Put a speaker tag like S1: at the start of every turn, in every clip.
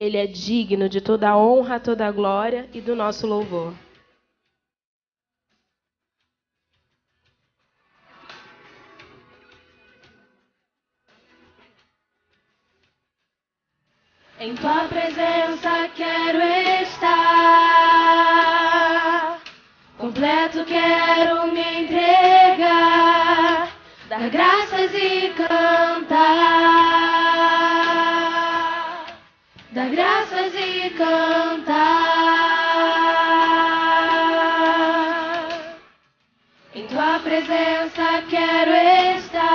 S1: Ele é digno de toda a honra, toda a glória e do nosso louvor.
S2: Em tua presença quero estar, completo quero me entregar, dar graças e cantar, dar graças e cantar. Em tua presença quero estar,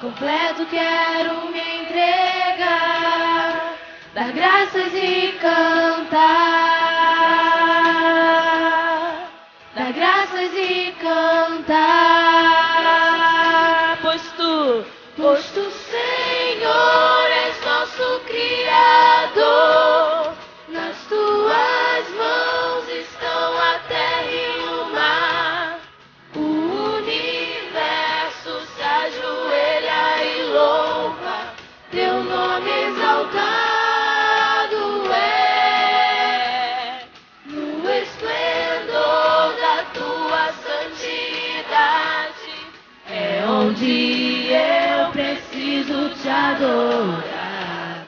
S2: completo quero me entregar, dar graças e cantar, dar graças e cantar. Pois tu, Senhor, és nosso Criador, nas tuas mãos estão a terra e o mar, o universo se ajoelha e louva, teu nome exaltado é, no esplendor da tua santidade, é onde eu preciso te adorar,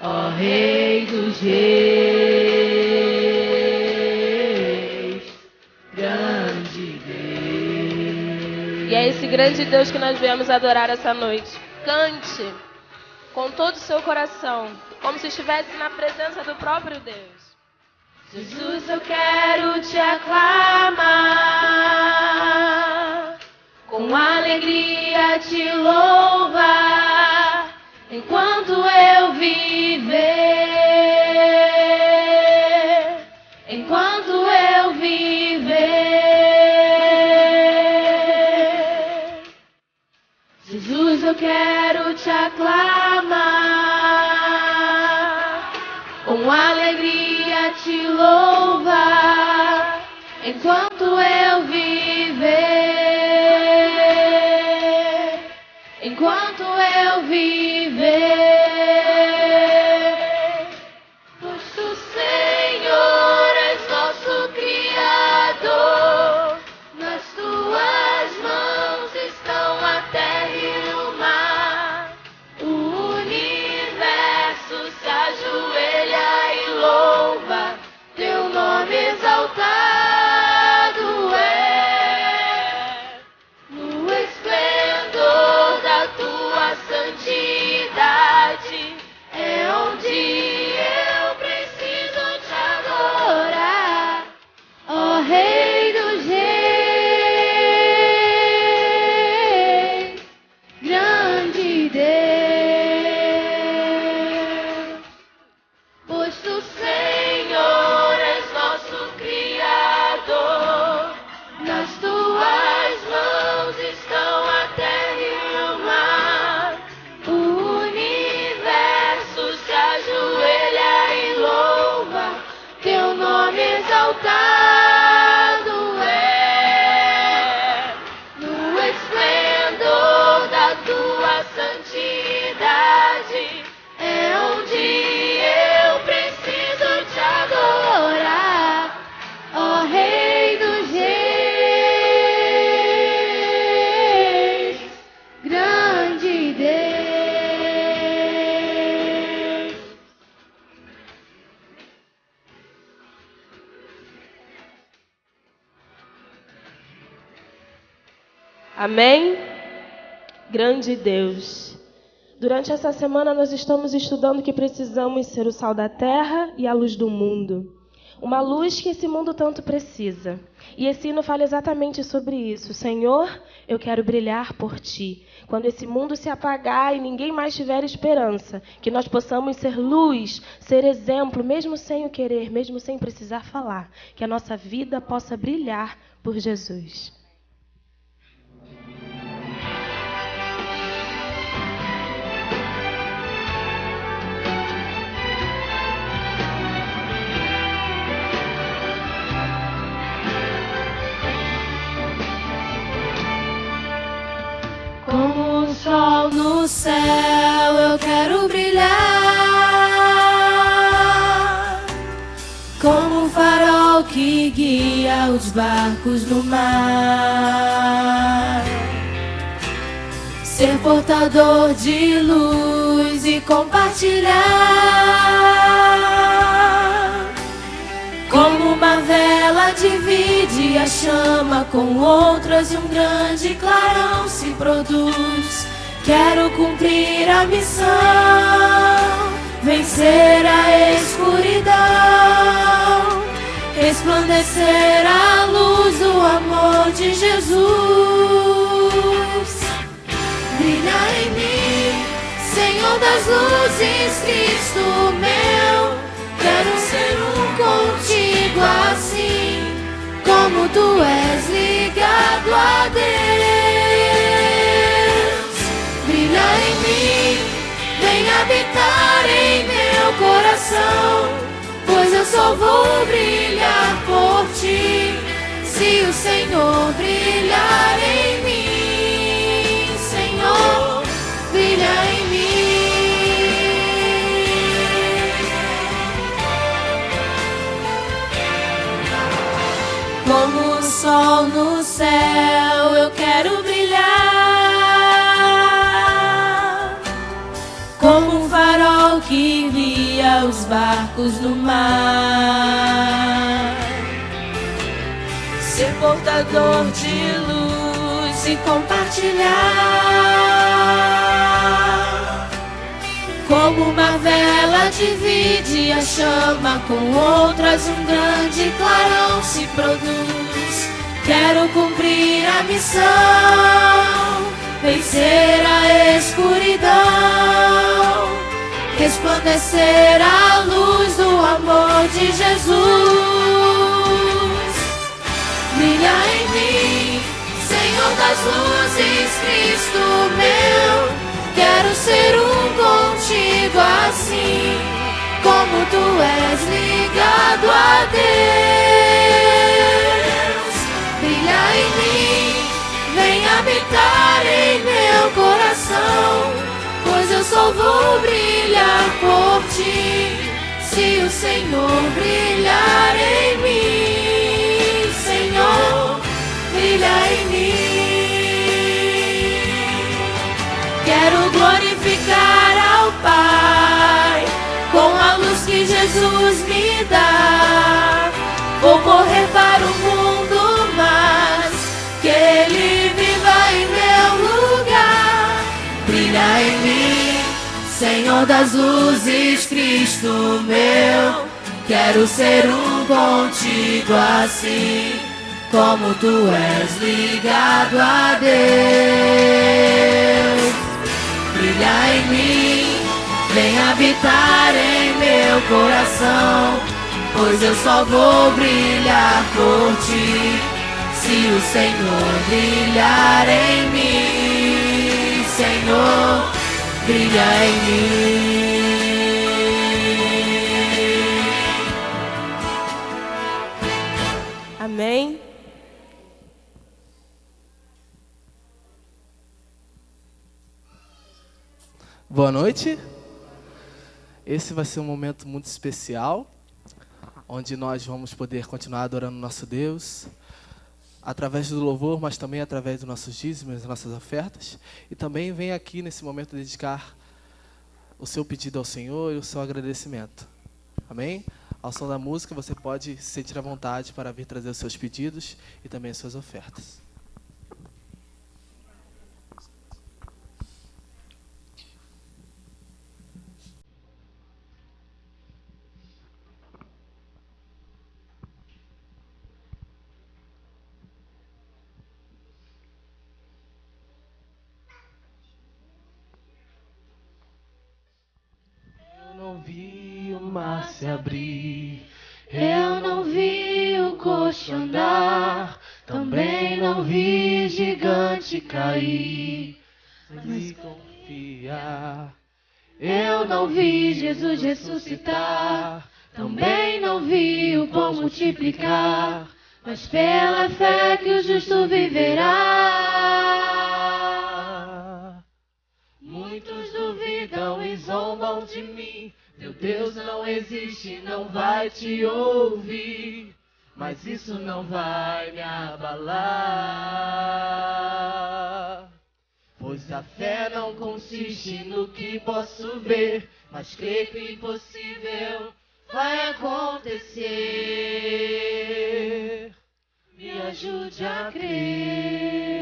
S2: ó Rei dos Reis, grande Deus.
S1: E é esse grande Deus que nós viemos adorar essa noite. Cante com todo o seu coração, como se estivesse na presença do próprio Deus.
S2: Jesus, eu quero te aclamar, com alegria te louvar, enquanto eu viver, enquanto eu viver. Jesus, eu quero te aclamar, com alegria te louvar, enquanto eu viver, enquanto eu viver. Pois tu, Senhor, és nosso Criador, nas tuas mãos estão a terra e o mar, o universo se ajoelha e louva, teu nome exaltado é, no esplendor da tua santidade, é onde eu preciso te adorar, ó Rei dos Reis, grande Deus. Pois tu, Senhor, és nosso Criador, nas tuas mãos estão a terra e o mar, o universo se ajoelha e louva, teu nome exaltado é, no esplendor da tua santidade, é onde eu preciso te adorar, ó Rei dos Reis, grande Deus.
S1: Amém? Grande Deus. Durante essa semana nós estamos estudando que precisamos ser o sal da terra e a luz do mundo. Uma luz que esse mundo tanto precisa. E esse hino fala exatamente sobre isso. Senhor, eu quero brilhar por ti. Quando esse mundo se apagar e ninguém mais tiver esperança, que nós possamos ser luz, ser exemplo, mesmo sem o querer, mesmo sem precisar falar. Que a nossa vida possa brilhar por Jesus.
S2: Como o sol no céu, eu quero brilhar que guia os barcos no mar. Ser portador de luz e compartilhar. Como uma vela divide a chama com outras e um grande clarão se produz. Quero cumprir a missão, vencer a escuridão, resplandecer a luz do amor de Jesus. Brilha em mim, Senhor das luzes, Cristo meu. Quero ser contigo assim, como tu és ligado a Deus. Brilha em mim, vem habitar em meu coração, pois eu só vou brilhar por ti, se o Senhor brilhar em mim. Senhor, brilha em mim. Como o sol no céu, eu quero brilhar. Como um farol que guia os barcos no mar. Ser portador de luz e compartilhar. Como uma vela divide a chama com outras, um grande clarão se produz. Quero cumprir a missão, vencer a escuridão, resplandecer a luz do amor de Jesus. Brilha em mim, Senhor das luzes, Cristo meu. Quero ser contigo assim, como tu és ligado a Deus. Brilha em mim, vem habitar em meu coração, pois eu só vou brilhar por ti, se o Senhor brilhar em mim. Senhor, brilha em mim. Quero glorificar ao Pai com a luz que Jesus me dá. Vou correr para o mundo, mas que Ele viva em meu lugar. Brilha em mim, Senhor das luzes, Cristo meu. Quero ser contigo assim, como tu és ligado a Deus. Brilha em mim, vem habitar em meu coração, pois eu só vou brilhar por ti, se o Senhor brilhar em mim. Senhor, brilha em mim.
S1: Amém.
S3: Boa noite. Esse vai ser um momento muito especial, onde nós vamos poder continuar adorando nosso Deus, através do louvor, mas também através dos nossos dízimos, das nossas ofertas. E também vem aqui nesse momento dedicar o seu pedido ao Senhor e o seu agradecimento. Amém? Ao som da música você pode se sentir à vontade para vir trazer os seus pedidos e também as suas ofertas.
S2: Mar se abrir, eu não vi o coxo andar, também não vi gigante cair, mas confiar. Eu não vi Jesus ressuscitar, também não vi o pão multiplicar, mas pela fé que o justo viverá. Muitos duvidam e zombam de mim. Teu Deus não existe, não vai te ouvir.
S3: mas isso não vai me abalar. Pois a fé não consiste no que posso ver, mas creio que o impossível vai acontecer. Me ajude a crer.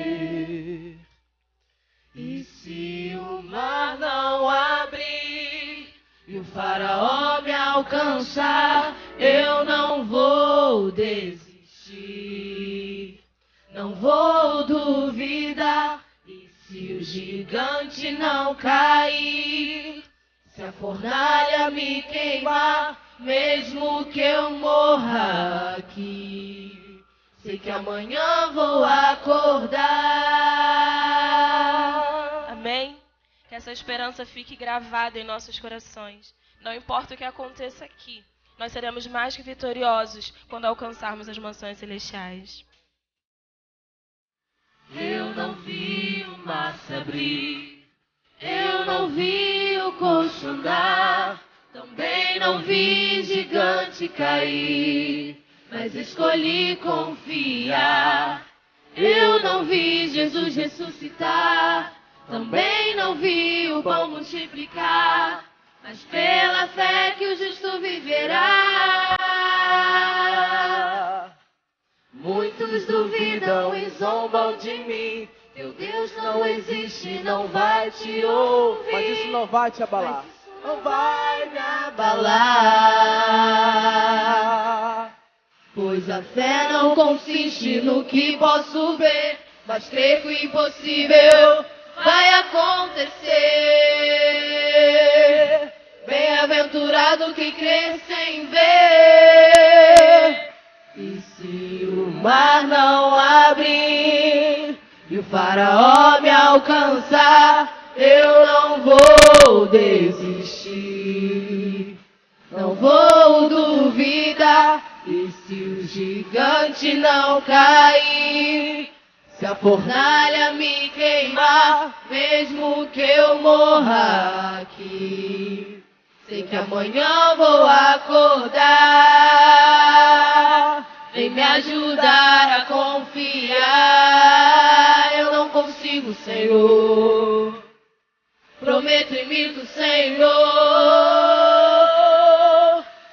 S3: E se o mar não abrir e o faraó me alcançar, eu não vou desistir, não vou duvidar. E se o gigante não cair, se a fornalha me queimar, mesmo que eu morra aqui, sei que amanhã vou acordar.
S1: Amém? Que essa esperança fique gravada em nossos corações. Não importa o que aconteça aqui, nós seremos mais que vitoriosos quando alcançarmos as mansões celestiais.
S2: Eu não vi o mar se abrir, eu não vi o coxo andar, também não vi gigante cair, mas escolhi confiar. Eu não vi Jesus ressuscitar, também não vi o pão multiplicar, mas pela fé que o justo viverá. Muitos duvidam e zombam de mim, teu Deus não existe, não vai te ouvir.
S3: Mas isso não vai te abalar.
S2: Não vai me abalar. Pois a fé não consiste no que posso ver, mas creio que o impossível vai acontecer. Bem-aventurado que crê sem ver. E se o mar não abrir e o faraó me alcançar, eu não vou desistir, não vou duvidar. E se o gigante não cair, se a fornalha me queimar, mesmo que eu morra aqui, sei que amanhã vou acordar. Vem me ajudar a confiar. Eu não consigo, Senhor. Prometo e minto, Senhor.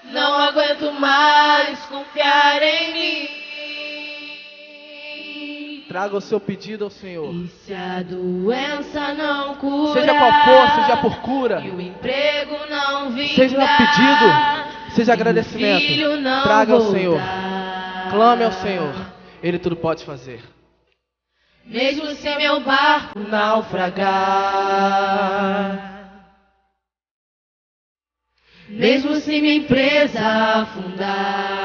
S2: Não aguento mais confiar em mim.
S3: Traga o seu pedido ao Senhor.
S2: E se a doença não cura,
S3: Seja qual for, seja por cura,
S2: e o emprego não vingar,
S3: seja pedido, seja agradecimento, traga ao Senhor. Clame ao Senhor. Ele tudo pode fazer.
S2: Mesmo se meu barco naufragar, mesmo se minha empresa afundar,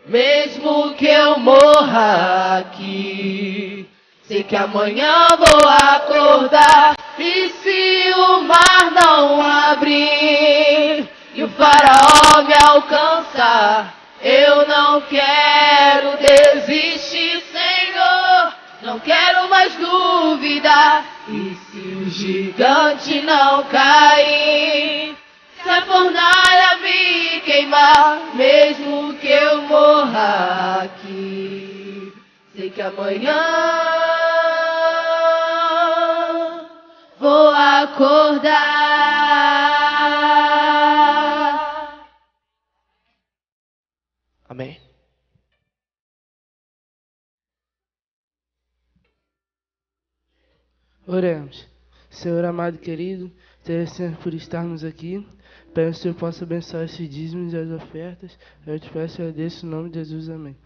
S2: mesmo que eu morra aqui, sei que amanhã vou acordar. E se o mar não abrir e o faraó me alcançar, eu não quero desistir, Senhor, não quero mais duvidar. E se o gigante não cair, se a fornalha me queimar, mesmo que eu morra aqui, sei que amanhã vou acordar.
S3: Amém.
S4: Oremos. Senhor amado e querido, te agradecemos por estarmos aqui. Peço que o Senhor possa abençoar esses dízimos e as ofertas. Eu te peço e agradeço em nome de Jesus. Amém.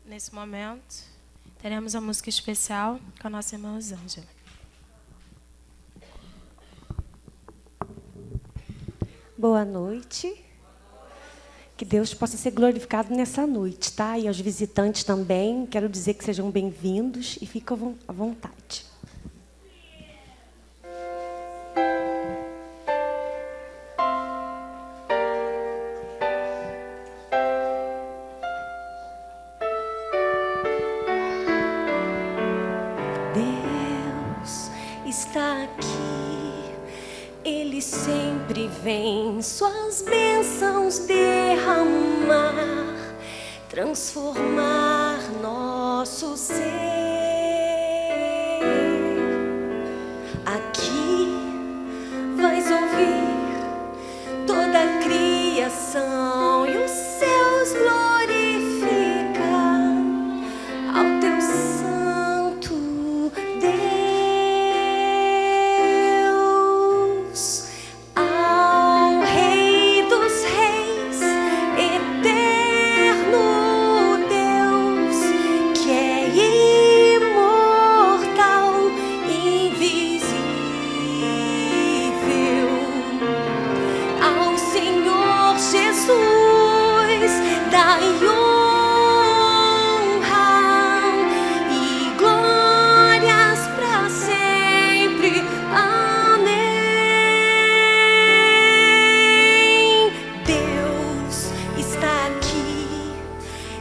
S1: Nesse momento, teremos a música especial com a nossa irmã Rosângela.
S5: Boa noite. Que Deus possa ser glorificado nessa noite, tá? E aos visitantes também, quero dizer que sejam bem-vindos e fiquem à vontade. Ele sempre vem suas bênçãos derramar, transformar nosso ser. Aqui vais ouvir toda a criação e os céus glorificar ao teu santo Deus, ao Rei dos Reis, eterno Deus, que é imortal, invisível, ao Senhor Jesus, dai honra e glórias para sempre. Amém. Deus está aqui,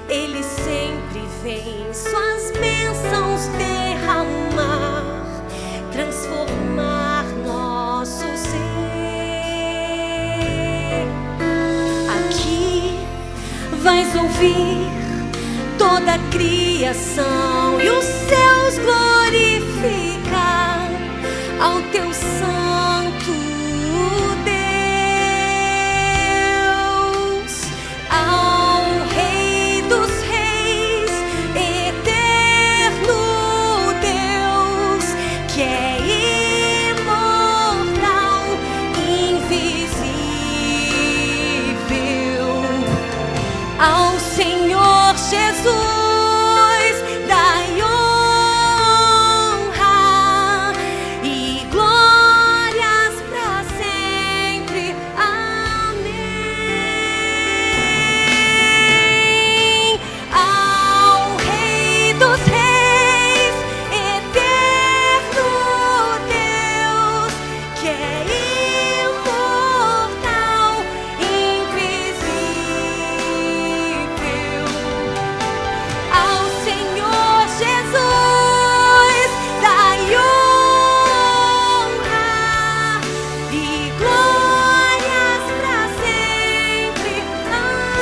S5: Ele sempre vem suas bênçãos derramar, transformar nosso ser. Aqui vais ouvir toda a criação e os céus glorificar ao teu santo Deus, ao Rei dos Reis, eterno Deus, que é imortal, invisível, ao Senhor Jesus, dai honra e glórias para sempre. Amém. Ao Rei dos Reis, eterno Deus, que é imortal, invisível, ao Senhor Jesus, dai honra e glórias para sempre. Amém.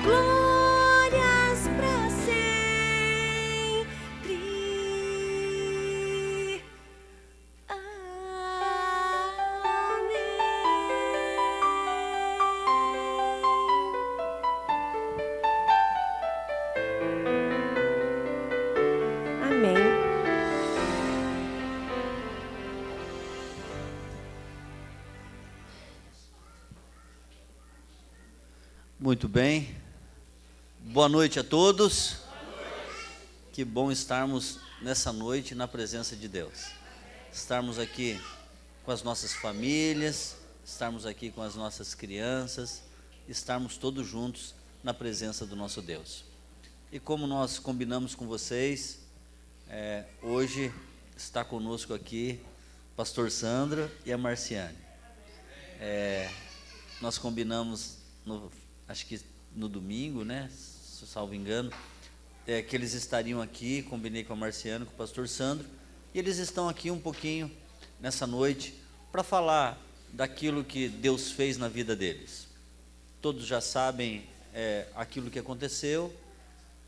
S5: Glórias para sempre. Amém. Amém.
S6: Muito bem. Boa noite a todos. Que bom estarmos nessa noite na presença de Deus. Estarmos aqui com as nossas famílias, estarmos aqui com as nossas crianças, estarmos todos juntos na presença do nosso Deus. E como nós combinamos com vocês, hoje está conosco aqui o pastor Sandro e a Marciane. Nós combinamos, acho que no domingo, né, se salvo engano, que eles estariam aqui. Combinei com a Marciane, com o pastor Sandro, e eles estão aqui um pouquinho nessa noite para falar daquilo que Deus fez na vida deles. Todos já sabem aquilo que aconteceu,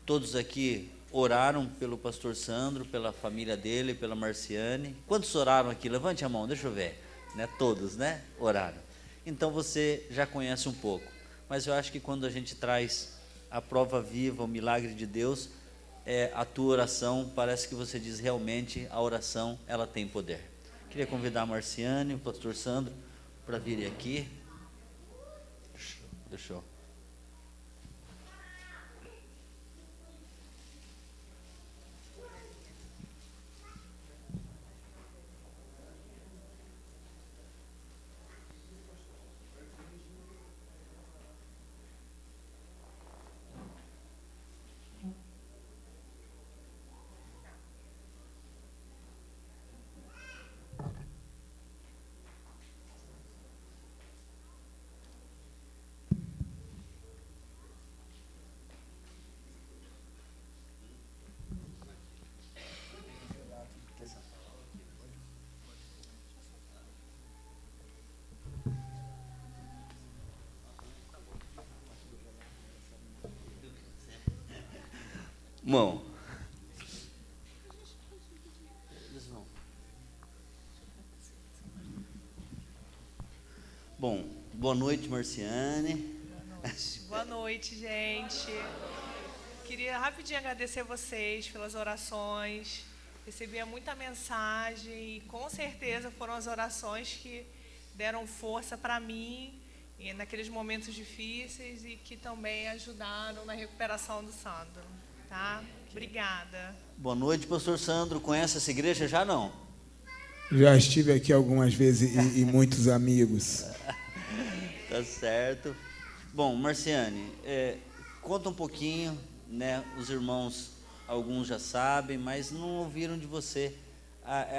S6: todos aqui oraram pelo pastor Sandro, pela família dele, pela Marciane. Quantos oraram aqui? Levante a mão, deixa eu ver. Né? Todos, né? Oraram. Então você já conhece um pouco, mas eu acho que quando a gente traz a prova viva, o milagre de Deus, a tua oração, parece que você diz realmente, a oração, ela tem poder. Queria convidar a Marciane, o pastor Sandro, para virem aqui. Deixa eu... Bom. Bom, boa noite, Marciane.
S7: Boa noite, gente. Queria rapidinho agradecer vocês pelas orações. Recebia muita mensagem e com certeza foram as orações que deram força para mim naqueles momentos difíceis e que também ajudaram na recuperação do Sandro. Tá? Obrigada.
S6: Boa noite, pastor Sandro. Conhece essa igreja já não?
S8: Já estive aqui algumas vezes e muitos amigos.
S6: Tá certo. Bom, Marciane, conta um pouquinho, né? Os irmãos, alguns já sabem, mas não ouviram de você.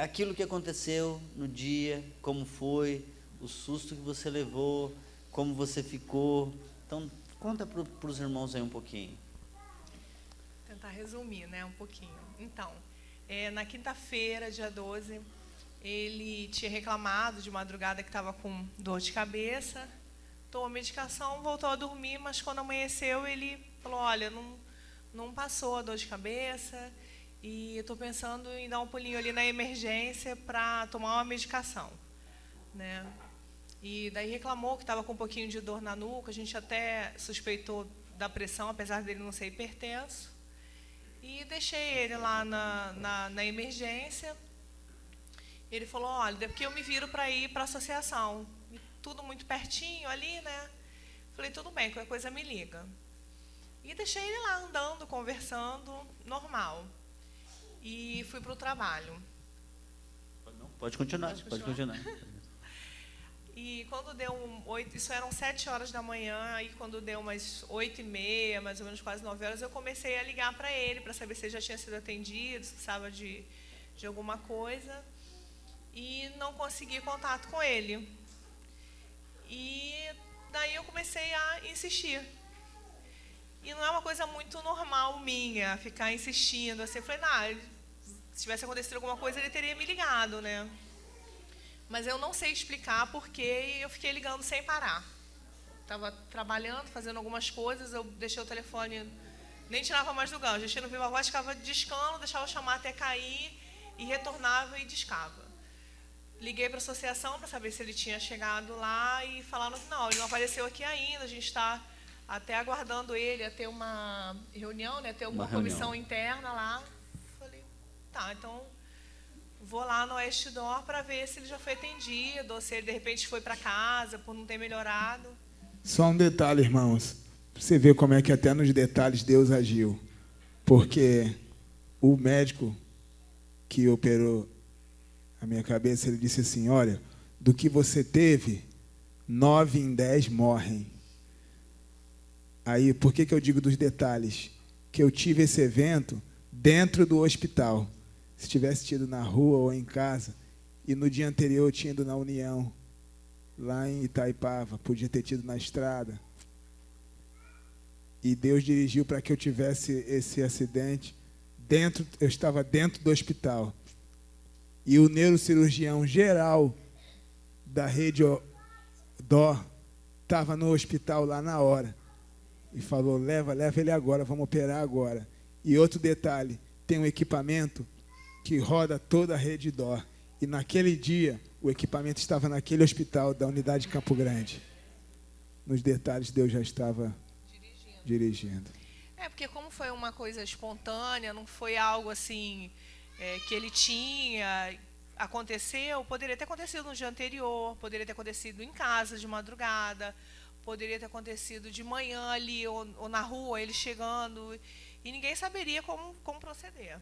S6: Aquilo que aconteceu no dia, como foi, o susto que você levou, como você ficou. Então, conta para os irmãos aí um pouquinho.
S7: Tentar resumir, né, um pouquinho. Então, na quinta-feira, dia 12, ele tinha reclamado de madrugada que estava com dor de cabeça, tomou medicação, voltou a dormir, mas quando amanheceu ele falou, olha, não passou a dor de cabeça e eu estou pensando em dar um pulinho ali na emergência para tomar uma medicação, né? E daí reclamou que estava com um pouquinho de dor na nuca, a gente até suspeitou da pressão, apesar dele não ser hipertenso, e deixei ele lá na emergência. Ele falou, olha, porque eu me viro para ir para a associação, e tudo muito pertinho ali, né? Falei, tudo bem, qualquer coisa me liga. E deixei ele lá andando, conversando, normal. E fui para o trabalho.
S6: Pode continuar, pode continuar.
S7: E quando deu 8, isso eram 7 horas da manhã, aí quando deu umas 8h30, mais ou menos quase 9 horas, eu comecei a ligar para ele, para saber se ele já tinha sido atendido, se precisava de alguma coisa. E não consegui contato com ele. E daí eu comecei a insistir. E não é uma coisa muito normal minha, ficar insistindo. Assim, eu falei, não, se tivesse acontecido alguma coisa, ele teria me ligado, né? Mas eu não sei explicar porque eu fiquei ligando sem parar. Estava trabalhando, fazendo algumas coisas, eu deixei o telefone, nem tirava mais do gancho. Deixei no viva voz, ficava discando, deixava eu chamar até cair, e retornava e discava. Liguei para a associação para saber se ele tinha chegado lá e falaram que não, ele não apareceu aqui ainda, a gente está até aguardando ele a ter uma reunião, né, ter alguma comissão interna lá. Falei, tá, então vou lá no Oeste Dor para ver se ele já foi atendido, ou se ele de repente foi para casa por não ter melhorado.
S8: Só um detalhe, irmãos, para você ver como é que até nos detalhes Deus agiu. Porque o médico que operou a minha cabeça, ele disse assim, olha, do que você teve, 9 em 10 morrem. Aí, por que eu digo dos detalhes? Que eu tive esse evento dentro do hospital. Se tivesse tido na rua ou em casa, e no dia anterior eu tinha ido na União, lá em Itaipava, podia ter tido na estrada. E Deus dirigiu para que eu tivesse esse acidente. Eu estava dentro do hospital. E o neurocirurgião geral da rede DOR estava no hospital lá na hora. E falou, leva ele agora, vamos operar agora. E outro detalhe, tem um equipamento que roda toda a rede DOR. E naquele dia, o equipamento estava naquele hospital da unidade de Campo Grande. Nos detalhes, Deus já estava dirigindo.
S7: Porque como foi uma coisa espontânea, não foi algo assim que ele tinha, aconteceu, poderia ter acontecido no dia anterior, poderia ter acontecido em casa de madrugada, poderia ter acontecido de manhã ali ou na rua, ele chegando, e ninguém saberia como proceder.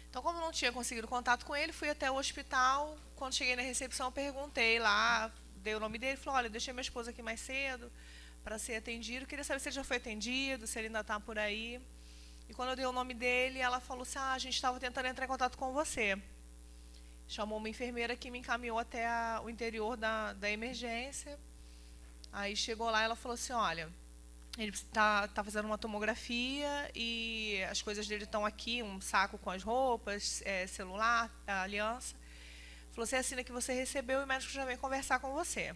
S7: Então, como não tinha conseguido contato com ele, fui até o hospital. Quando cheguei na recepção, perguntei lá, dei o nome dele, falei, olha, deixei minha esposa aqui mais cedo para ser atendido, queria saber se ele já foi atendido, se ele ainda está por aí. E quando eu dei o nome dele, ela falou assim, a gente estava tentando entrar em contato com você. Chamou uma enfermeira que me encaminhou até o interior da emergência. Aí chegou lá e ela falou assim, olha, ele está fazendo uma tomografia e as coisas dele estão aqui, um saco com as roupas, celular, a aliança. Falou, você assina que você recebeu e o médico já vem conversar com você.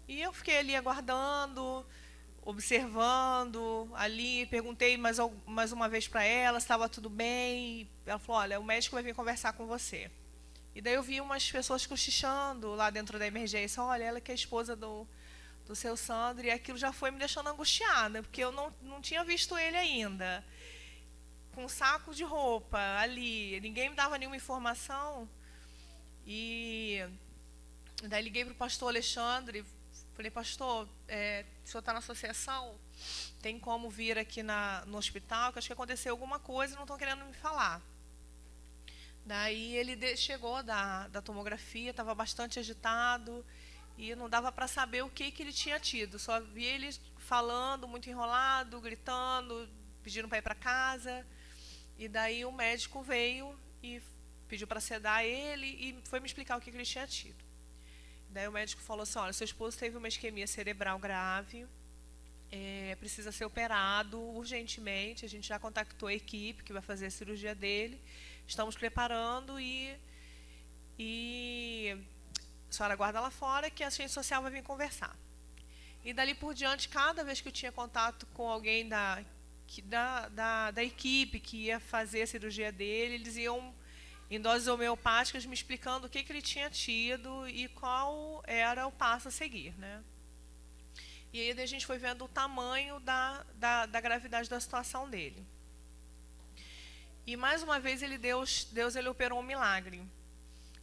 S7: E eu fiquei ali aguardando. observando ali, perguntei mais uma vez para ela se estava tudo bem. Ela falou, olha, o médico vai vir conversar com você. E daí eu vi umas pessoas cochichando lá dentro da emergência. Olha, ela que é a esposa do seu Sandro. E aquilo já foi me deixando angustiada, porque eu não tinha visto ele ainda. Com um saco de roupa ali, ninguém me dava nenhuma informação. E daí liguei para o pastor Alexandre, falei, pastor, o senhor está na associação, tem como vir aqui no hospital, que acho que aconteceu alguma coisa e não estão querendo me falar. Daí ele chegou da tomografia, estava bastante agitado e não dava para saber o que ele tinha tido. Só vi ele falando, muito enrolado, gritando, pedindo para ir para casa. E daí o médico veio e pediu para sedar ele e foi me explicar o que ele tinha tido. Daí o médico falou assim, olha, seu esposo teve uma isquemia cerebral grave, precisa ser operado urgentemente, a gente já contactou a equipe que vai fazer a cirurgia dele, estamos preparando e a senhora aguarda lá fora que a assistente social vai vir conversar. E dali por diante, cada vez que eu tinha contato com alguém da equipe que ia fazer a cirurgia dele, eles iam em doses homeopáticas me explicando o que ele tinha tido e qual era o passo a seguir, né? E aí a gente foi vendo o tamanho da gravidade da situação dele. E mais uma vez Deus ele operou um milagre,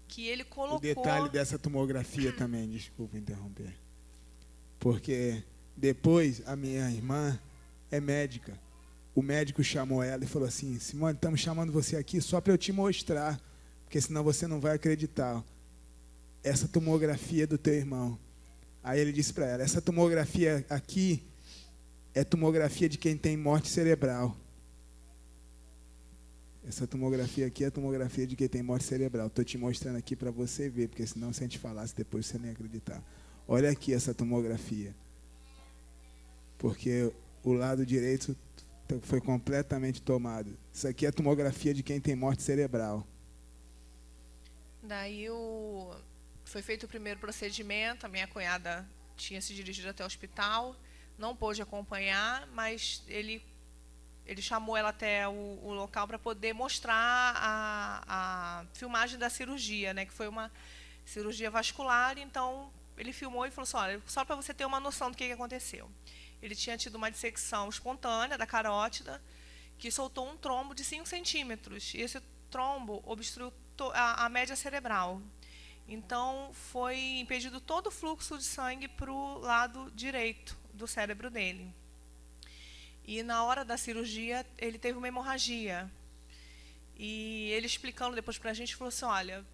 S7: que ele colocou...
S8: O detalhe dessa tomografia também, desculpa interromper, porque depois a minha irmã é médica. O médico chamou ela e falou assim, Simone, estamos chamando você aqui só para eu te mostrar, porque senão você não vai acreditar. Essa tomografia do teu irmão. Aí ele disse para ela, essa tomografia aqui é tomografia de quem tem morte cerebral. Essa tomografia aqui é a tomografia de quem tem morte cerebral. Estou te mostrando aqui para você ver, porque senão se a gente falasse depois você nem ia acreditar. Olha aqui essa tomografia. Porque o lado direito foi completamente tomado. Isso aqui é a tomografia de quem tem morte cerebral.
S7: Daí foi feito o primeiro procedimento, a minha cunhada tinha se dirigido até o hospital, não pôde acompanhar, mas ele chamou ela até o local para poder mostrar a filmagem da cirurgia, né, que foi uma cirurgia vascular. Então ele filmou e falou assim, olha, só para você ter uma noção do que aconteceu. Ele tinha tido uma dissecção espontânea da carótida, que soltou um trombo de 5 centímetros. E esse trombo obstruiu a média cerebral. Então, foi impedido todo o fluxo de sangue para o lado direito do cérebro dele. E, na hora da cirurgia, ele teve uma hemorragia. E ele explicando depois para a gente, falou assim, olha,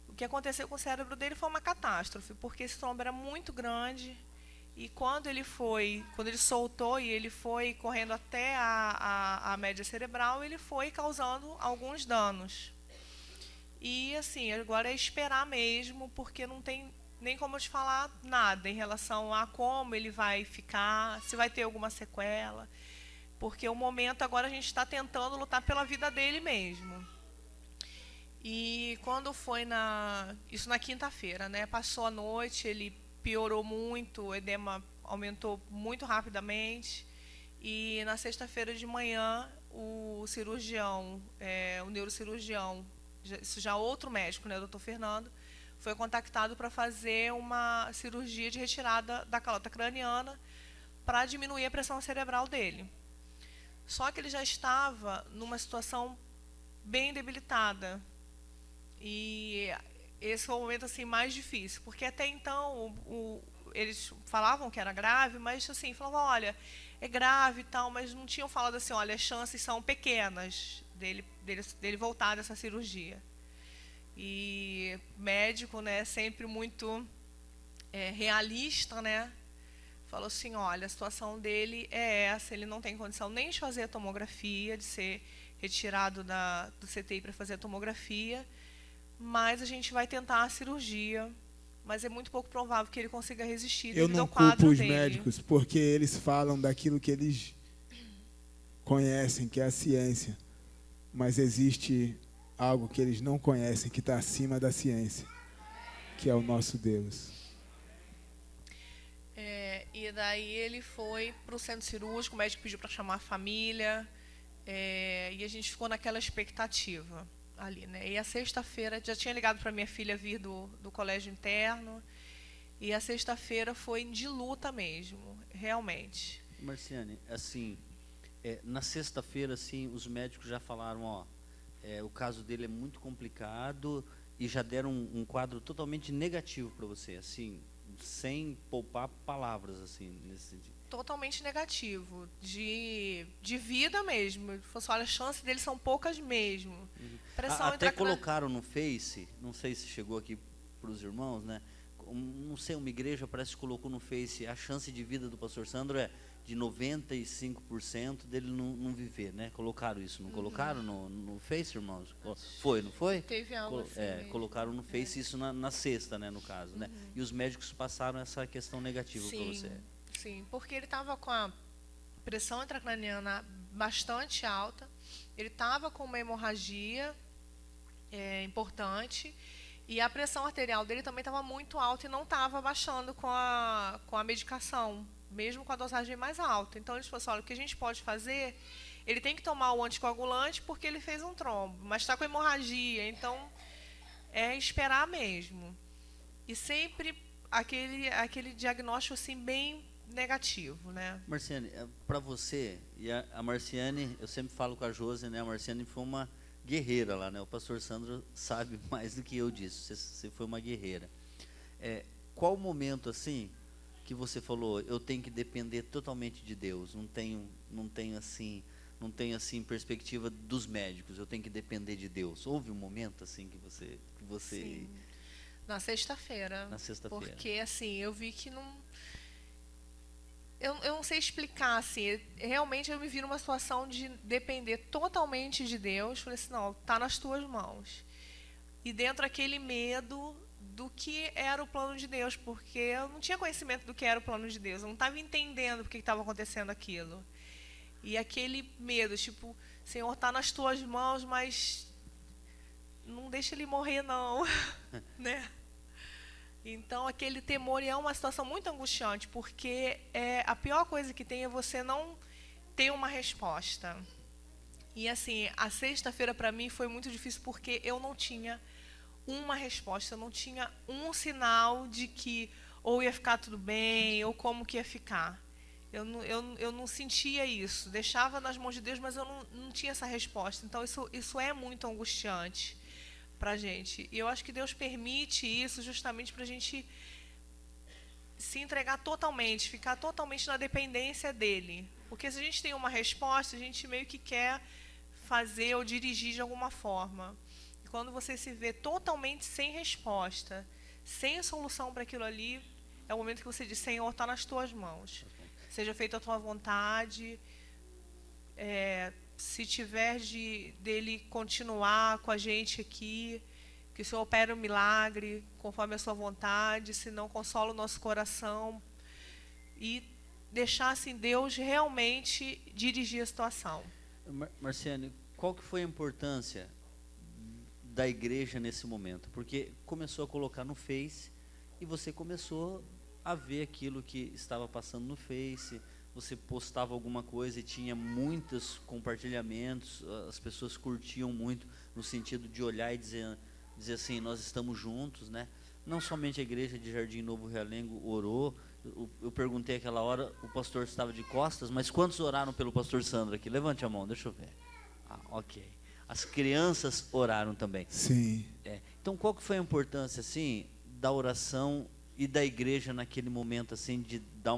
S7: o que aconteceu com o cérebro dele foi uma catástrofe, porque esse trombo era muito grande. E quando ele soltou e ele foi correndo até a média cerebral, ele foi causando alguns danos. E assim, agora é esperar mesmo, porque não tem nem como eu te falar nada em relação a como ele vai ficar, se vai ter alguma sequela. Porque o momento agora a gente está tentando lutar pela vida dele mesmo. E quando foi isso na quinta-feira, né? Passou a noite, ele piorou muito, o edema aumentou muito rapidamente. E na sexta-feira de manhã, o cirurgião, o neurocirurgião, isso já outro médico, né, o doutor Fernando, foi contactado para fazer uma cirurgia de retirada da calota craniana para diminuir a pressão cerebral dele. Só que ele já estava numa situação bem debilitada. E esse foi o momento assim, mais difícil, porque até então eles falavam que era grave, mas assim, falavam, olha, é grave e tal, mas não tinham falado assim, olha, as chances são pequenas dele voltar dessa cirurgia. E médico, né, sempre muito realista, né, falou assim, olha, a situação dele é essa, ele não tem condição nem de fazer a tomografia, de ser retirado do CTI para fazer a tomografia, mas a gente vai tentar a cirurgia, mas é muito pouco provável que ele consiga resistir devido ao quadro dele. Eu não culpo os
S8: médicos, porque eles falam daquilo que eles conhecem, que é a ciência, mas existe algo que eles não conhecem, que está acima da ciência, que é o nosso Deus.
S7: E daí ele foi para o centro cirúrgico, o médico pediu para chamar a família, e a gente ficou naquela expectativa ali, né? E a sexta-feira, já tinha ligado para minha filha vir do colégio interno, e a sexta-feira foi de luta mesmo, realmente.
S6: Marciane, assim, na sexta-feira, assim, os médicos já falaram, ó, o caso dele é muito complicado e já deram um quadro totalmente negativo para você, assim, sem poupar palavras, assim, nesse sentido.
S7: Totalmente negativo, de vida mesmo. Ele falou assim, olha, as chances dele são poucas mesmo. Pressão
S6: Até colocaram no Face, não sei se chegou aqui para os irmãos, né? Não sei, uma igreja parece que colocou no Face, a chance de vida do pastor Sandro é de 95% dele não viver, né? Colocaram isso, não colocaram no Face, irmãos? Foi, não foi?
S7: Teve algo assim mesmo.
S6: Colocaram no Face isso na sexta, né, no caso, né? E os médicos passaram essa questão negativa para você.
S7: Sim, porque ele estava com a pressão intracraniana bastante alta, ele estava com uma hemorragia importante, e a pressão arterial dele também estava muito alta e não estava baixando com a medicação, mesmo com a dosagem mais alta. Então eles falaram assim, olha, o que a gente pode fazer, ele tem que tomar o anticoagulante porque ele fez um trombo, mas está com hemorragia, então é esperar mesmo. E sempre aquele diagnóstico assim bem negativo, né?
S6: Marciane, para você, e a Marciane, eu sempre falo com a Josi, né? A Marciane foi uma guerreira lá, né? O pastor Sandro sabe mais do que eu disso. Você foi uma guerreira. Qual o momento assim que você falou, eu tenho que depender totalmente de Deus? Não tenho assim perspectiva dos médicos. Eu tenho que depender de Deus. Houve um momento assim que você
S7: Sim. Na sexta-feira.
S6: Na sexta-feira.
S7: Porque assim, eu vi que não. Eu não sei explicar, assim, realmente eu me vi numa situação de depender totalmente de Deus. Falei assim, não, está nas tuas mãos. E dentro daquele medo do que era o plano de Deus, porque eu não tinha conhecimento do que era o plano de Deus, eu não estava entendendo por que estava acontecendo aquilo. E aquele medo, tipo, Senhor, está nas tuas mãos, mas não deixa ele morrer não, né? Então, aquele temor é uma situação muito angustiante, porque a pior coisa que tem é você não ter uma resposta. E, assim, a sexta-feira para mim foi muito difícil, porque eu não tinha uma resposta, eu não tinha um sinal de que ou ia ficar tudo bem, ou como que ia ficar. Eu não sentia isso, deixava nas mãos de Deus, mas eu não tinha essa resposta. Então, isso é muito angustiante para a gente. E eu acho que Deus permite isso justamente para a gente se entregar totalmente, ficar totalmente na dependência dele. Porque se a gente tem uma resposta, a gente meio que quer fazer ou dirigir de alguma forma. E quando você se vê totalmente sem resposta, sem solução para aquilo ali, é o momento que você diz, Senhor, está nas tuas mãos. Seja feita a tua vontade. Se tiver dele continuar com a gente aqui, que o Senhor opere um milagre conforme a sua vontade, se não, consola o nosso coração e deixar assim Deus realmente dirigir a situação.
S6: Marciane, qual que foi a importância da igreja nesse momento? Porque começou a colocar no Face e você começou a ver aquilo que estava passando no Face. Você postava alguma coisa e tinha muitos compartilhamentos, as pessoas curtiam muito, no sentido de olhar e dizer assim, nós estamos juntos, né? Não somente a igreja de Jardim Novo Realengo orou, eu perguntei aquela hora, o pastor estava de costas, mas quantos oraram pelo pastor Sandro aqui? Levante a mão, deixa eu ver. Ok. As crianças oraram também.
S8: Sim.
S6: Então, qual que foi a importância, assim, da oração e da igreja naquele momento, assim, de dar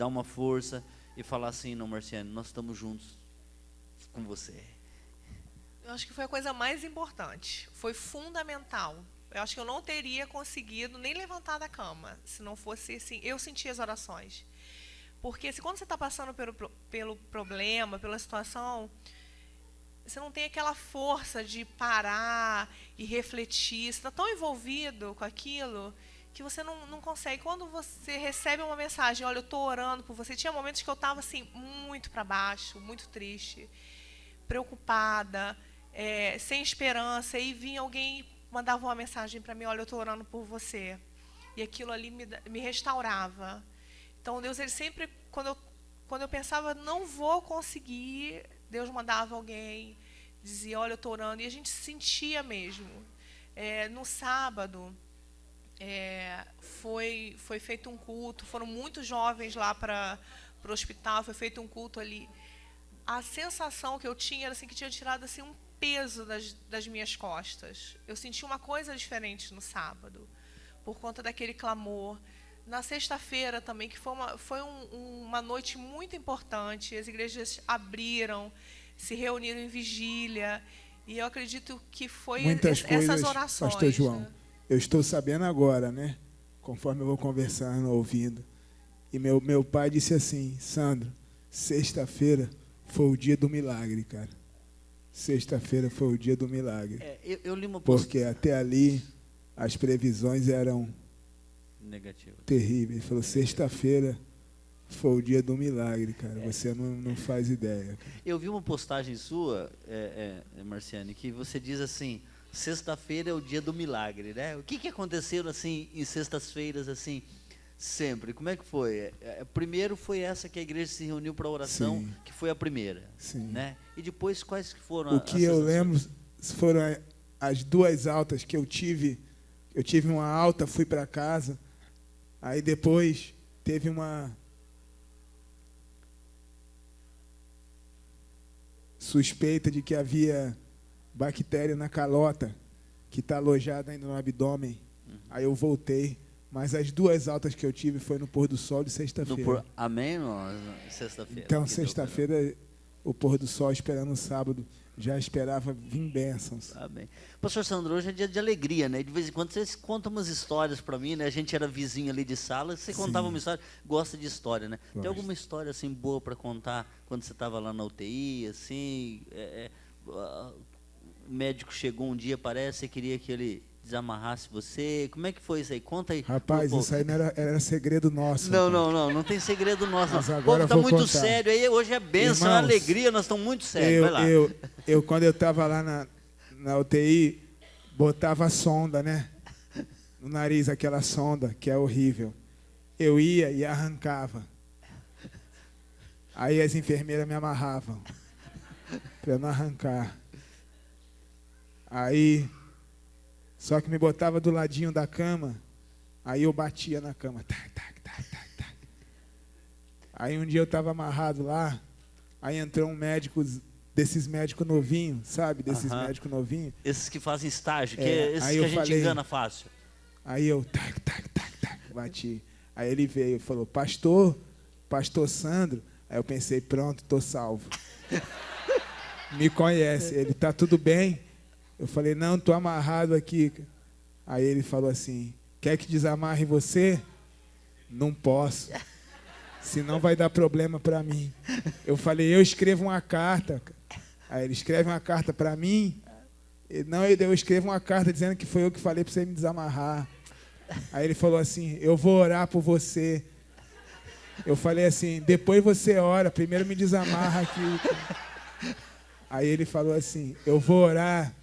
S6: uma força e falar assim, não, Marciane, nós estamos juntos com você?
S7: Eu acho que foi a coisa mais importante, foi fundamental. Eu acho que eu não teria conseguido nem levantar da cama, se não fosse assim, eu senti as orações. Porque quando você está passando pelo problema, pela situação, você não tem aquela força de parar e refletir, você está tão envolvido com aquilo que você não consegue. Quando você recebe uma mensagem, olha, eu estou orando por você, tinha momentos que eu estava assim, muito para baixo, muito triste, preocupada, sem esperança, e vinha alguém, mandava uma mensagem para mim, olha, eu estou orando por você. E aquilo ali me restaurava. Então, Deus, ele sempre, quando eu pensava, não vou conseguir, Deus mandava alguém, dizia, olha, eu estou orando. E a gente sentia mesmo. No sábado, foi feito um culto, foram muitos jovens lá para o hospital, foi feito um culto ali. A sensação que eu tinha era assim, que tinha tirado assim, um peso das minhas costas. Eu senti uma coisa diferente no sábado, por conta daquele clamor. Na sexta-feira também, que foi uma noite muito importante, as igrejas abriram, se reuniram em vigília, e eu acredito que foi
S8: muitas
S7: essas
S8: coisas,
S7: orações.
S8: Pastor João,
S7: né?
S8: eu estou sabendo agora, né? Conforme eu vou conversando, ouvindo. E meu pai disse assim, Sandro, sexta-feira foi o dia do milagre, cara. Sexta-feira foi o dia do milagre.
S6: Eu li uma
S8: porque até ali as previsões eram
S6: negativas.
S8: Terríveis. Ele falou, sexta-feira foi o dia do milagre, cara. Você não faz ideia. Cara.
S6: Eu vi uma postagem sua, Marciane, que você diz assim, sexta-feira é o dia do milagre, né? O que aconteceu assim em sextas-feiras assim sempre? Como é que foi? Primeiro foi essa que a igreja se reuniu para oração, sim, que foi a primeira, sim, né? E depois quais que foram?
S8: O que eu lembro foram as duas altas que eu tive. Eu tive uma alta, fui para casa. Aí depois teve uma suspeita de que havia bactéria na calota, que está alojada ainda no abdômen. Aí eu voltei. Mas as duas altas que eu tive foi no pôr do sol de sexta-feira.
S6: Amém? Sexta-feira.
S8: Então, sexta-feira, o pôr do sol esperando o sábado, já esperava vir bênçãos.
S6: Amém. Pastor Sandro, hoje é dia de alegria, né? De vez em quando você conta umas histórias para mim, né? A gente era vizinho ali de sala, você contava uma história, gosta de história, né? Gosto. Tem alguma história assim boa para contar quando você estava lá na UTI, assim? O médico chegou um dia, parece, e queria que ele desamarrasse você. Como é que foi isso aí? Conta aí.
S8: Rapaz, isso aí não era segredo nosso.
S6: Não tem segredo nosso.
S8: Mas agora
S6: o povo está muito
S8: contar.
S6: Sério aí, hoje é bênção, é alegria, nós estamos muito sérios. Vai lá.
S8: Eu quando eu estava lá na UTI, botava a sonda, né? No nariz, aquela sonda, que é horrível. Eu ia e arrancava. Aí as enfermeiras me amarravam para eu não arrancar. Aí, só que me botava do ladinho da cama, aí eu batia na cama. Tac, tac, tac, tac, tac. Aí um dia eu estava amarrado lá, aí entrou um médico, desses médicos novinhos, sabe? Desses médicos novinhos.
S6: Esses que fazem estágio, esses que a gente engana fácil.
S8: Aí eu, tac, tac, tac, tac, bati. Aí ele veio e falou, pastor Sandro. Aí eu pensei, pronto, estou salvo. Me conhece, ele, tá tudo bem? Eu falei, não, estou amarrado aqui. Aí ele falou assim, quer que desamarre você? Não posso, senão vai dar problema para mim. Eu falei, eu escrevo uma carta. Aí ele escreve uma carta para mim. Não, eu escrevo uma carta dizendo que foi eu que falei para você me desamarrar. Aí ele falou assim, eu vou orar por você. Eu falei assim, depois você ora, primeiro me desamarra aqui. Aí ele falou assim, eu vou orar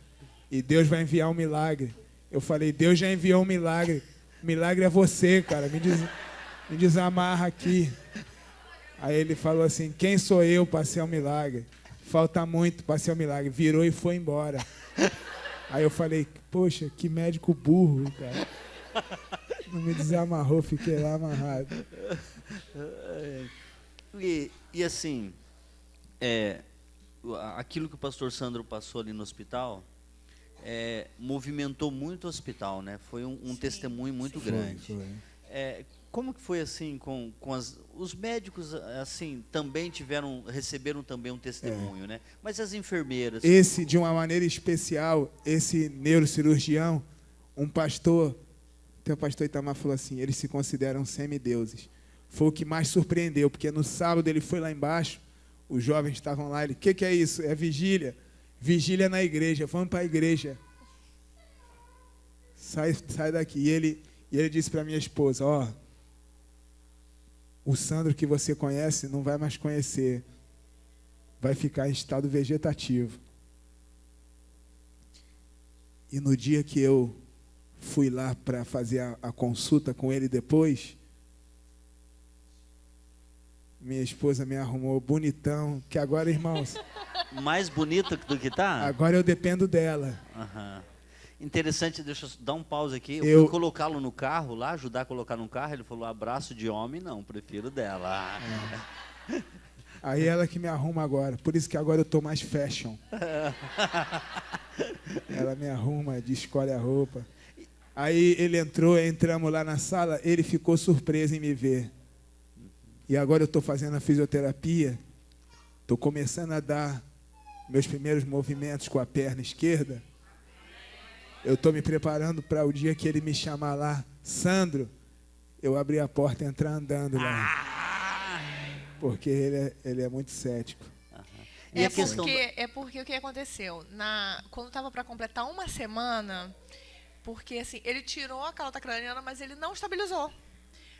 S8: e Deus vai enviar um milagre. Eu falei, Deus já enviou um milagre. O milagre é você, cara. Me desamarra aqui. Aí ele falou assim, quem sou eu para ser um milagre? Falta muito para ser um milagre. Virou e foi embora. Aí eu falei, poxa, que médico burro, cara. Não me desamarrou, fiquei lá amarrado.
S6: E assim, aquilo que o pastor Sandro passou ali no hospital, movimentou muito o hospital, né? Foi um testemunho muito grande. Foi. Como que foi assim com os médicos, assim, também receberam também um testemunho, né? Mas as enfermeiras...
S8: Esse, de uma maneira especial, esse neurocirurgião, um pastor, até o pastor Itamar falou assim, eles se consideram semideuses. Foi o que mais surpreendeu, porque no sábado ele foi lá embaixo, os jovens estavam lá, ele, o que é isso? É vigília. Vigília na igreja, vamos para a igreja. Sai daqui. E ele disse para minha esposa, o Sandro que você conhece não vai mais conhecer. Vai ficar em estado vegetativo. E no dia que eu fui lá para fazer a consulta com ele depois, minha esposa me arrumou bonitão, que agora, irmãos,
S6: Mais bonito do que tá?
S8: agora eu dependo dela.
S6: Aham. Interessante, deixa eu dar um pause aqui.
S8: Eu-
S6: Fui colocá-lo no carro lá, ajudar a colocar no carro. Ele falou: abraço de homem, não, prefiro dela.
S8: Aí ela que me arruma agora. Por isso que agora eu tô mais fashion. Ela me arruma, escolhe a roupa. Aí ele entramos lá na sala, ele ficou surpreso em me ver. E agora eu estou fazendo a fisioterapia, estou começando a dar meus primeiros movimentos com a perna esquerda. Eu estou me preparando para o dia que ele me chamar lá, Sandro, eu abrir a porta e entrar andando lá. Porque ele é muito cético.
S6: E a questão
S7: Porque o que aconteceu? Quando estava para completar uma semana, porque assim, ele tirou a calota craniana, mas ele não estabilizou.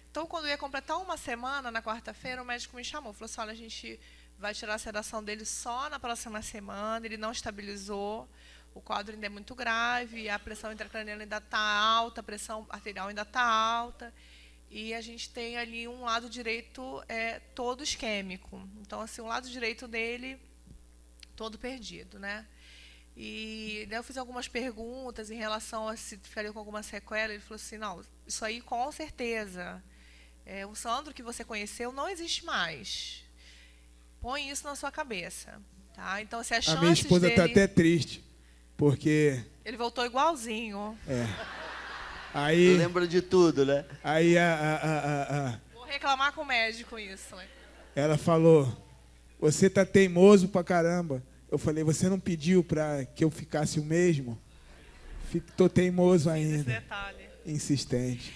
S7: Então, quando ia completar uma semana, na quarta-feira, o médico me chamou. Falou assim, olha, a gente vai tirar a sedação dele só na próxima semana. Ele não estabilizou, o quadro ainda é muito grave, a pressão intracraniana ainda está alta, a pressão arterial ainda está alta. E a gente tem ali um lado direito todo isquêmico. Então, assim, o lado direito dele todo perdido, né? E daí eu fiz algumas perguntas em relação a se ficaria com alguma sequela. Ele falou assim, não, isso aí com certeza. O Sandro que você conheceu não existe mais. Põe isso na sua cabeça. Tá? Então, se as chances
S8: A minha esposa está até triste, porque...
S7: Ele voltou igualzinho.
S8: Aí,
S6: lembra de tudo, né?
S8: aí
S7: Vou reclamar com o médico isso.
S8: ela falou, você tá teimoso pra caramba. Eu falei, você não pediu para que eu ficasse o mesmo? Tô teimoso
S7: Esse
S8: ainda,
S7: detalhe.
S8: insistente.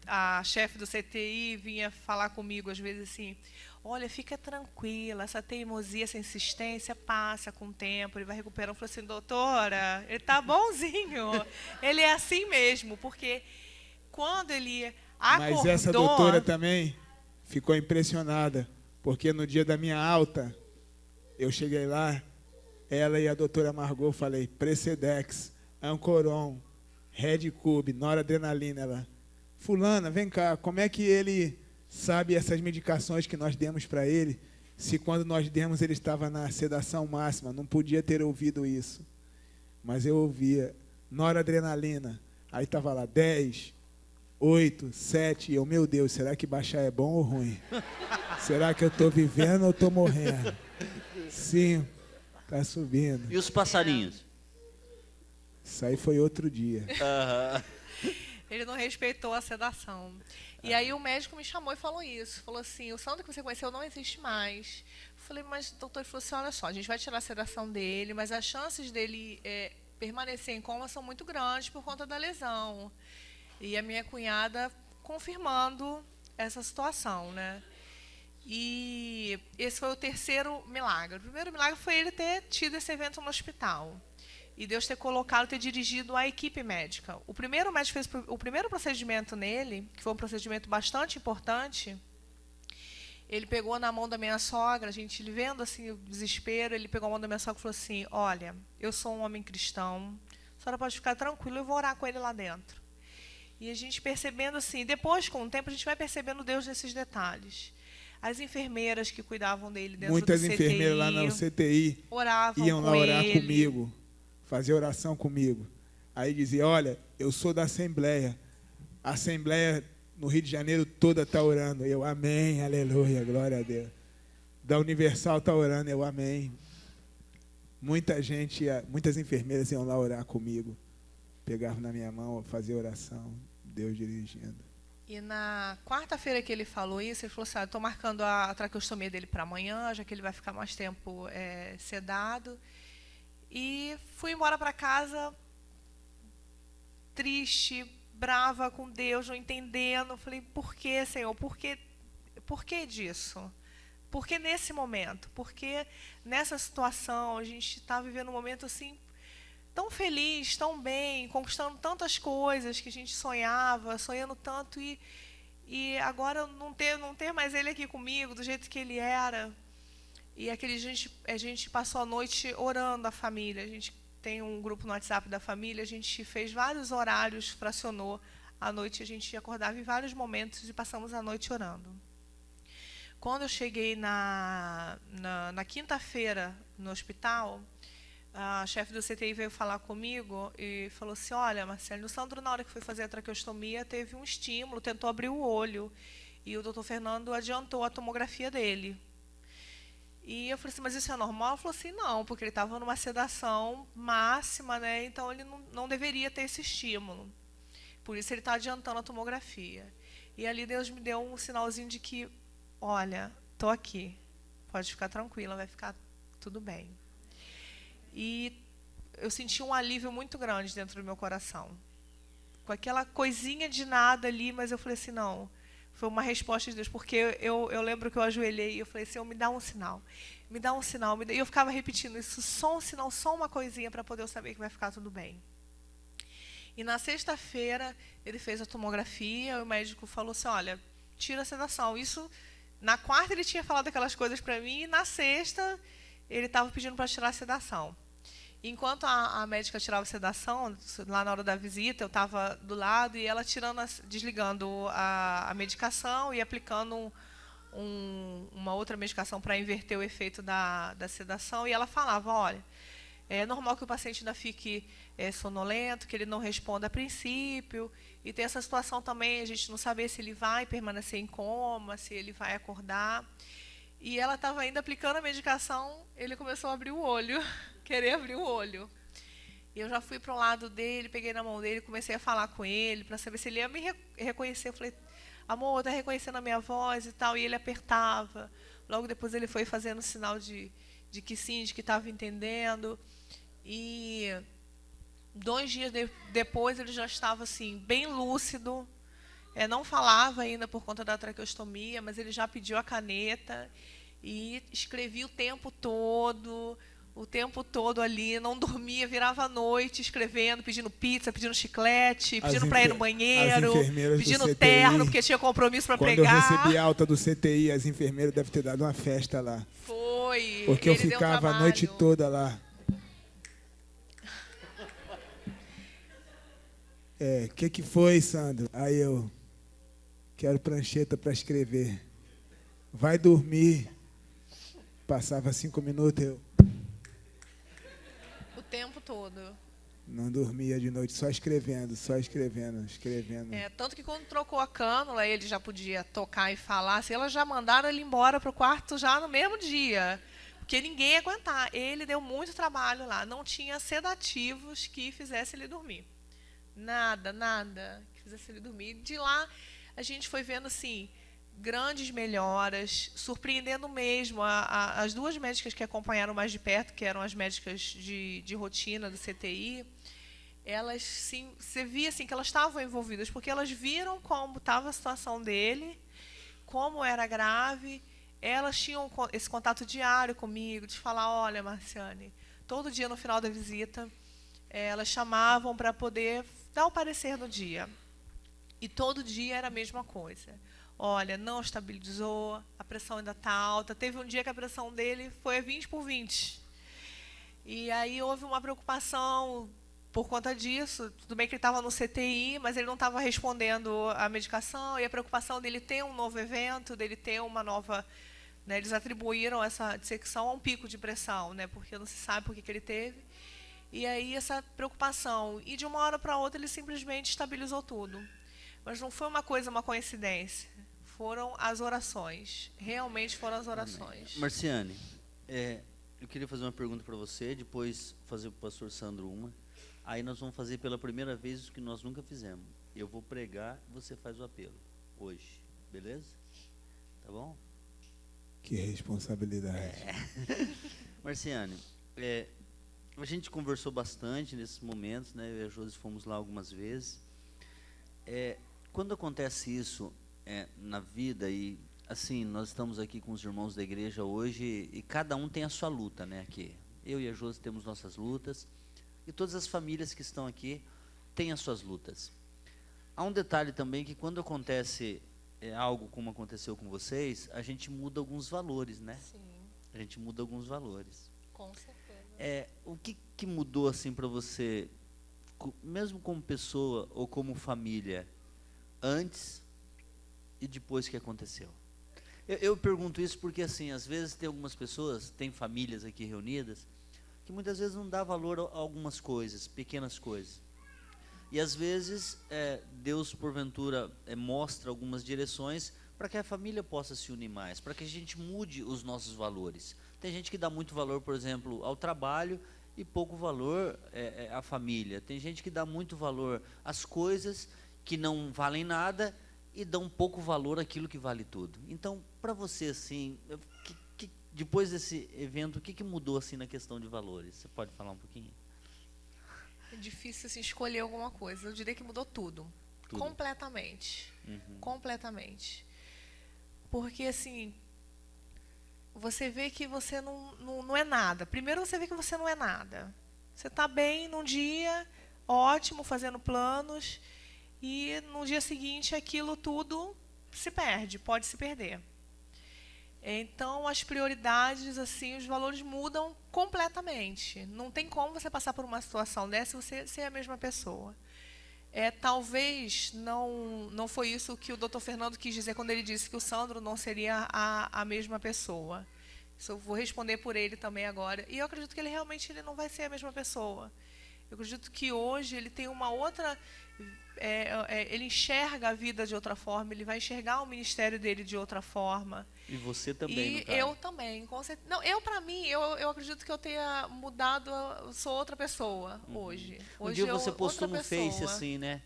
S7: A chefe do CTI vinha falar comigo às vezes assim, olha, fica tranquila, essa teimosia, essa insistência passa com o tempo, ele vai recuperando. Eu falei assim, doutora, ele tá bonzinho, ele é assim mesmo, porque quando ele acordou...
S8: Mas essa doutora também ficou impressionada, porque no dia da minha alta, eu cheguei lá, ela e a doutora Margot, falei, Precedex, Ancoron, Red Cube, Noradrenalina, ela... Fulana, vem cá, como é que ele sabe essas medicações que nós demos para ele, se quando nós demos ele estava na sedação máxima? Não podia ter ouvido isso. Mas eu ouvia, noradrenalina. Aí estava lá, 10, 8, 7, e eu, meu Deus, será que baixar é bom ou ruim? Será que eu estou vivendo ou estou morrendo? 5, está subindo.
S6: E os passarinhos?
S8: Isso aí foi outro dia.
S7: Ele não respeitou a sedação. E aí o médico me chamou e falou isso. Falou assim, o Sandro que você conheceu não existe mais. Eu falei, mas o doutor falou assim, olha só, a gente vai tirar a sedação dele, mas as chances dele permanecer em coma são muito grandes por conta da lesão. E a minha cunhada confirmando essa situação, né? E esse foi o terceiro milagre. O primeiro milagre foi ele ter tido esse evento no hospital. E Deus ter colocado, ter dirigido a equipe médica. O primeiro médico fez o primeiro procedimento nele, que foi um procedimento bastante importante. Ele pegou na mão da minha sogra, ele vendo assim o desespero, ele pegou a mão da minha sogra e falou assim, olha, eu sou um homem cristão, a senhora pode ficar tranquila, eu vou orar com ele lá dentro. E a gente percebendo assim, depois com o tempo a gente vai percebendo Deus nesses detalhes. As enfermeiras que cuidavam dele dentro
S8: Muitas
S7: do CTI,
S8: enfermeiras lá no CTI
S7: oravam
S8: iam lá
S7: com
S8: orar
S7: ele.
S8: comigo, fazer oração comigo. Aí dizia, olha, eu sou da Assembleia. A Assembleia no Rio de Janeiro toda está orando. Eu, amém, aleluia, glória a Deus. Da Universal está orando, eu, amém. Muita gente, muitas enfermeiras iam lá orar comigo. Pegavam na minha mão, fazer oração, Deus dirigindo.
S7: E na quarta-feira que ele falou isso, ele falou assim, estou marcando a traqueostomia dele para amanhã, já que ele vai ficar mais tempo sedado. E fui embora para casa triste, brava com Deus, não entendendo. Falei, por que, Senhor? Por que disso? Por que nesse momento? Porque nessa situação a gente está vivendo um momento assim tão feliz, tão bem, conquistando tantas coisas que a gente sonhava, sonhando tanto, e agora não ter mais ele aqui comigo do jeito que ele era. E a gente passou a noite orando a família. A gente tem um grupo no WhatsApp da família, a gente fez vários horários, fracionou a noite, a gente acordava em vários momentos e passamos a noite orando. Quando eu cheguei na quinta-feira no hospital, a chefe do CTI veio falar comigo e falou assim, olha, Marcelo, o Sandro, na hora que foi fazer a traqueostomia, teve um estímulo, tentou abrir o olho. E o doutor Fernando adiantou a tomografia dele. E eu falei assim, mas isso é normal? Ele falou assim, não, porque ele estava numa sedação máxima, né? Então ele não deveria ter esse estímulo. Por isso ele está adiantando a tomografia. E ali Deus me deu um sinalzinho de que, olha, estou aqui, pode ficar tranquila, vai ficar tudo bem. E eu senti um alívio muito grande dentro do meu coração. Com aquela coisinha de nada ali, mas eu falei assim, não, foi uma resposta de Deus. Porque eu lembro que eu ajoelhei e eu falei assim, me dá um sinal. Me dá um sinal. E eu ficava repetindo isso, só um sinal, só uma coisinha para poder eu saber que vai ficar tudo bem. E na sexta-feira ele fez a tomografia, o médico falou assim, olha, tira a sedação. Isso, na quarta ele tinha falado aquelas coisas para mim e na sexta ele estava pedindo para tirar a sedação. Enquanto a médica tirava a sedação, lá na hora da visita, eu estava do lado e ela desligando a medicação e aplicando uma outra medicação para inverter o efeito da sedação. E ela falava, olha, é normal que o paciente ainda fique sonolento, que ele não responda a princípio. E tem essa situação também, a gente não saber se ele vai permanecer em coma, se ele vai acordar. E ela estava ainda aplicando a medicação, ele começou a abrir o olho, querer abrir o olho. E eu já fui para o lado dele, peguei na mão dele, comecei a falar com ele, para saber se ele ia me reconhecer. Eu falei, amor, está reconhecendo a minha voz e tal. E ele apertava. Logo depois ele foi fazendo sinal de que sim, de que estava entendendo. E 2 dias depois ele já estava assim, bem lúcido. Não falava ainda por conta da traqueostomia, mas ele já pediu a caneta e escrevia o tempo todo ali, não dormia, virava à noite escrevendo, pedindo pizza, pedindo chiclete, pedindo para ir no banheiro, pedindo terno, porque tinha compromisso para pregar.
S8: Quando eu recebi alta do CTI, as enfermeiras devem ter dado uma festa lá.
S7: Foi.
S8: Porque eu ficava a noite toda lá. Que foi, Sandro? Aí eu quero prancheta para escrever. Vai dormir. Passava 5 minutos, eu...
S7: O tempo todo.
S8: Não dormia de noite, só escrevendo.
S7: Tanto que quando trocou a cânula, ele já podia tocar e falar. Assim, elas já mandaram ele embora para o quarto já no mesmo dia. Porque ninguém ia aguentar. Ele deu muito trabalho lá. Não tinha sedativos que fizessem ele dormir. Nada que fizesse ele dormir. De lá, a gente foi vendo assim, grandes melhoras, surpreendendo mesmo. As 2 médicas que acompanharam mais de perto, que eram as médicas de rotina do CTI, elas, sim, você via assim, que elas estavam envolvidas, porque elas viram como estava a situação dele, como era grave. Elas tinham esse contato diário comigo, de falar, olha, Marciane, todo dia no final da visita, elas chamavam para poder dar o parecer no dia. E todo dia era a mesma coisa. Olha, não estabilizou, a pressão ainda está alta. Teve um dia que a pressão dele foi a 20/20. E aí houve uma preocupação por conta disso. Tudo bem que ele estava no CTI, mas ele não estava respondendo à medicação. E a preocupação dele ter um novo evento, dele ter uma nova... Né, eles atribuíram essa dissecção a um pico de pressão, né, porque não se sabe por que ele teve. E aí essa preocupação. E de uma hora para outra ele simplesmente estabilizou tudo. Mas não foi uma coincidência. Foram as orações. Realmente foram as orações.
S6: Marciane, eu queria fazer uma pergunta para você, depois fazer para o pastor Sandro uma. Aí nós vamos fazer pela primeira vez o que nós nunca fizemos. Eu vou pregar e você faz o apelo. Hoje. Beleza? Tá bom?
S8: Que responsabilidade.
S6: Marciane, a gente conversou bastante nesses momentos, né? Eu e a Josi fomos lá algumas vezes. Quando acontece isso na vida, e assim, nós estamos aqui com os irmãos da igreja hoje, e cada um tem a sua luta, né? Aqui. Eu e a Josi temos nossas lutas, e todas as famílias que estão aqui têm as suas lutas. Há um detalhe também, que quando acontece algo como aconteceu com vocês, a gente muda alguns valores, né?
S7: Sim.
S6: A gente muda alguns valores.
S7: Com certeza.
S6: O que mudou assim para você, mesmo como pessoa ou como família, antes e depois que aconteceu? Eu pergunto isso porque, assim, às vezes tem algumas pessoas, tem famílias aqui reunidas, que muitas vezes não dá valor a algumas coisas, pequenas coisas. E às vezes Deus, porventura, mostra algumas direções para que a família possa se unir mais, para que a gente mude os nossos valores. Tem gente que dá muito valor, por exemplo, ao trabalho e pouco valor à família. Tem gente que dá muito valor às coisas que não valem nada e dão pouco valor àquilo que vale tudo. Então, para você, assim, depois desse evento, o que mudou assim na questão de valores? Você pode falar um pouquinho?
S7: É difícil assim, escolher alguma coisa. Eu diria que mudou tudo. Completamente. Completamente. Porque, assim, você vê que você não é nada. Primeiro você vê que você não é nada. Você está bem num dia, ótimo, fazendo planos, e no dia seguinte aquilo tudo se perde, pode se perder. Então, as prioridades, assim, os valores mudam completamente. Não tem como você passar por uma situação dessa e você ser a mesma pessoa. Talvez não foi isso que o Dr. Fernando quis dizer quando ele disse que o Sandro não seria a mesma pessoa. Isso eu vou responder por ele também agora. E eu acredito que ele realmente não vai ser a mesma pessoa. Eu acredito que hoje ele tem uma outra... ele enxerga a vida de outra forma, ele vai enxergar o ministério dele de outra forma.
S6: E você também,
S7: E eu também. Não, para mim, eu acredito que eu tenha mudado, eu sou outra pessoa hoje.
S6: Um dia você postou no Face assim, né?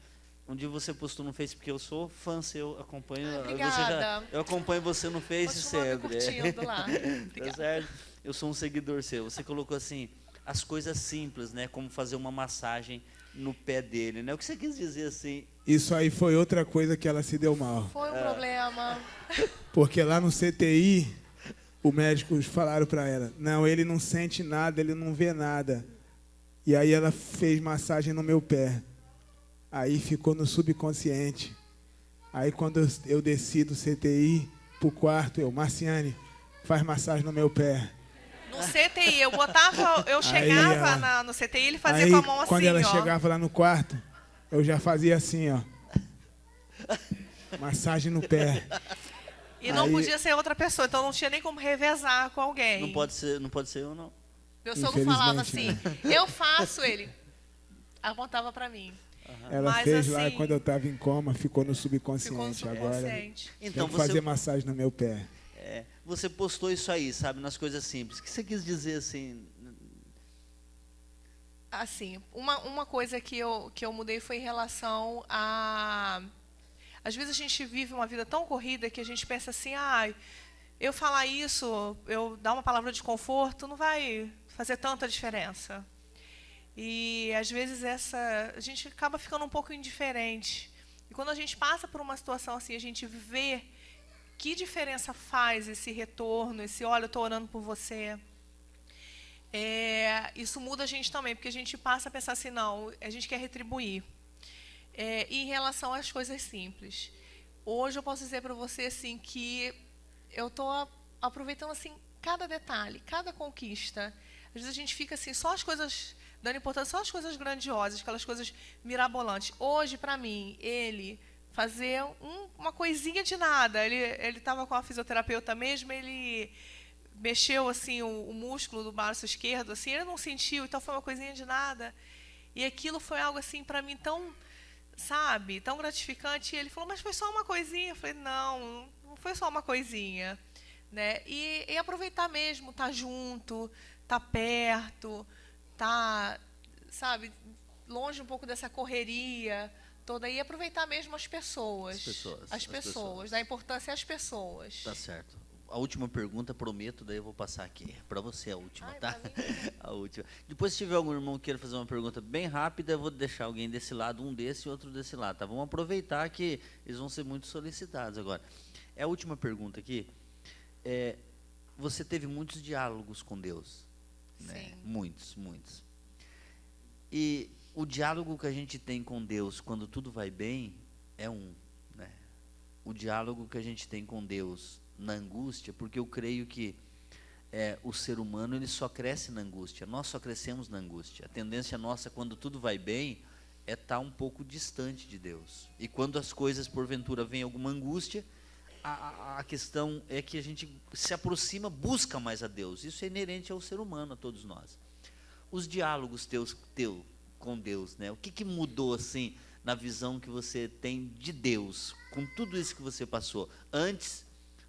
S6: Um dia você postou no Face, porque eu sou fã seu, acompanho.
S7: Obrigada.
S6: Eu acompanho você no Face sempre.
S7: Curtindo lá.
S6: Tá certo? Eu sou um seguidor seu. Você colocou assim, as coisas simples, né? Como fazer uma massagem no pé dele, né? O que você quis dizer assim?
S8: Isso aí foi outra coisa que ela se deu mal.
S7: Foi um problema.
S8: Porque lá no CTI, os médicos falaram para ela, não, ele não sente nada, ele não vê nada. E aí ela fez massagem no meu pé. Aí ficou no subconsciente. Aí quando eu desci do CTI pro quarto, Marciane, faz massagem no meu pé.
S7: No CTI, eu chegava no CTI, ele fazia
S8: aí,
S7: com a mão assim,
S8: quando ela
S7: ó.
S8: chegava lá no quarto, eu já fazia assim, ó. Massagem no pé.
S7: E não podia ser outra pessoa, então não tinha nem como revezar com alguém.
S6: Não pode ser eu, não.
S7: Meu sogro falava assim,
S8: né?
S7: eu faço, ele apontava para mim.
S8: Ela
S7: Mas,
S8: fez
S7: assim,
S8: lá quando eu estava em coma, ficou no subconsciente. Agora
S6: então,
S8: tem que fazer massagem no meu pé.
S6: Você postou isso aí, sabe, nas coisas simples. O que você quis dizer assim?
S7: Assim, uma coisa que eu mudei foi em relação a... Às vezes a gente vive uma vida tão corrida que a gente pensa assim, eu falar isso, eu dar uma palavra de conforto, não vai fazer tanta diferença. E às vezes a gente acaba ficando um pouco indiferente. E quando a gente passa por uma situação assim, a gente vê que diferença faz esse retorno, olha, eu estou orando por você. Isso muda a gente também, porque a gente passa a pensar assim, não, a gente quer retribuir. E em relação às coisas simples, hoje eu posso dizer para você assim, que eu estou aproveitando assim, cada detalhe, cada conquista. Às vezes a gente fica assim, só as coisas, dando importância só as coisas grandiosas, aquelas coisas mirabolantes. Hoje, para mim, ele fazer uma coisinha de nada. Ele estava com a fisioterapeuta mesmo, ele mexeu assim o músculo do braço esquerdo, assim, ele não sentiu, então foi uma coisinha de nada. E aquilo foi algo assim para mim tão, sabe, tão gratificante. E ele falou, mas foi só uma coisinha. Eu falei, não foi só uma coisinha, né? E aproveitar mesmo, estar junto, estar perto, estar, sabe, longe um pouco dessa correria toda, e aproveitar mesmo as pessoas, dar importância às pessoas.
S6: Tá certo. A última pergunta, prometo, daí eu vou passar aqui para você, a última, tá? A última. Depois, se tiver algum irmão que queira fazer uma pergunta bem rápida, eu vou deixar alguém desse lado, um desse e outro desse lado, tá? Vamos aproveitar que eles vão ser muito solicitados agora. A última pergunta aqui. Você teve muitos diálogos com Deus, né?
S7: Sim.
S6: Muitos. E o diálogo que a gente tem com Deus quando tudo vai bem é né? O diálogo que a gente tem com Deus na angústia, porque eu creio que o ser humano ele só cresce na angústia, nós só crescemos na angústia. A tendência nossa quando tudo vai bem é estar um pouco distante de Deus. E quando as coisas porventura vem alguma angústia, a questão é que a gente se aproxima, busca mais a Deus. Isso é inerente ao ser humano, a todos nós. Os diálogos teu com Deus, né? O que mudou assim na visão que você tem de Deus, com tudo isso que você passou? Antes,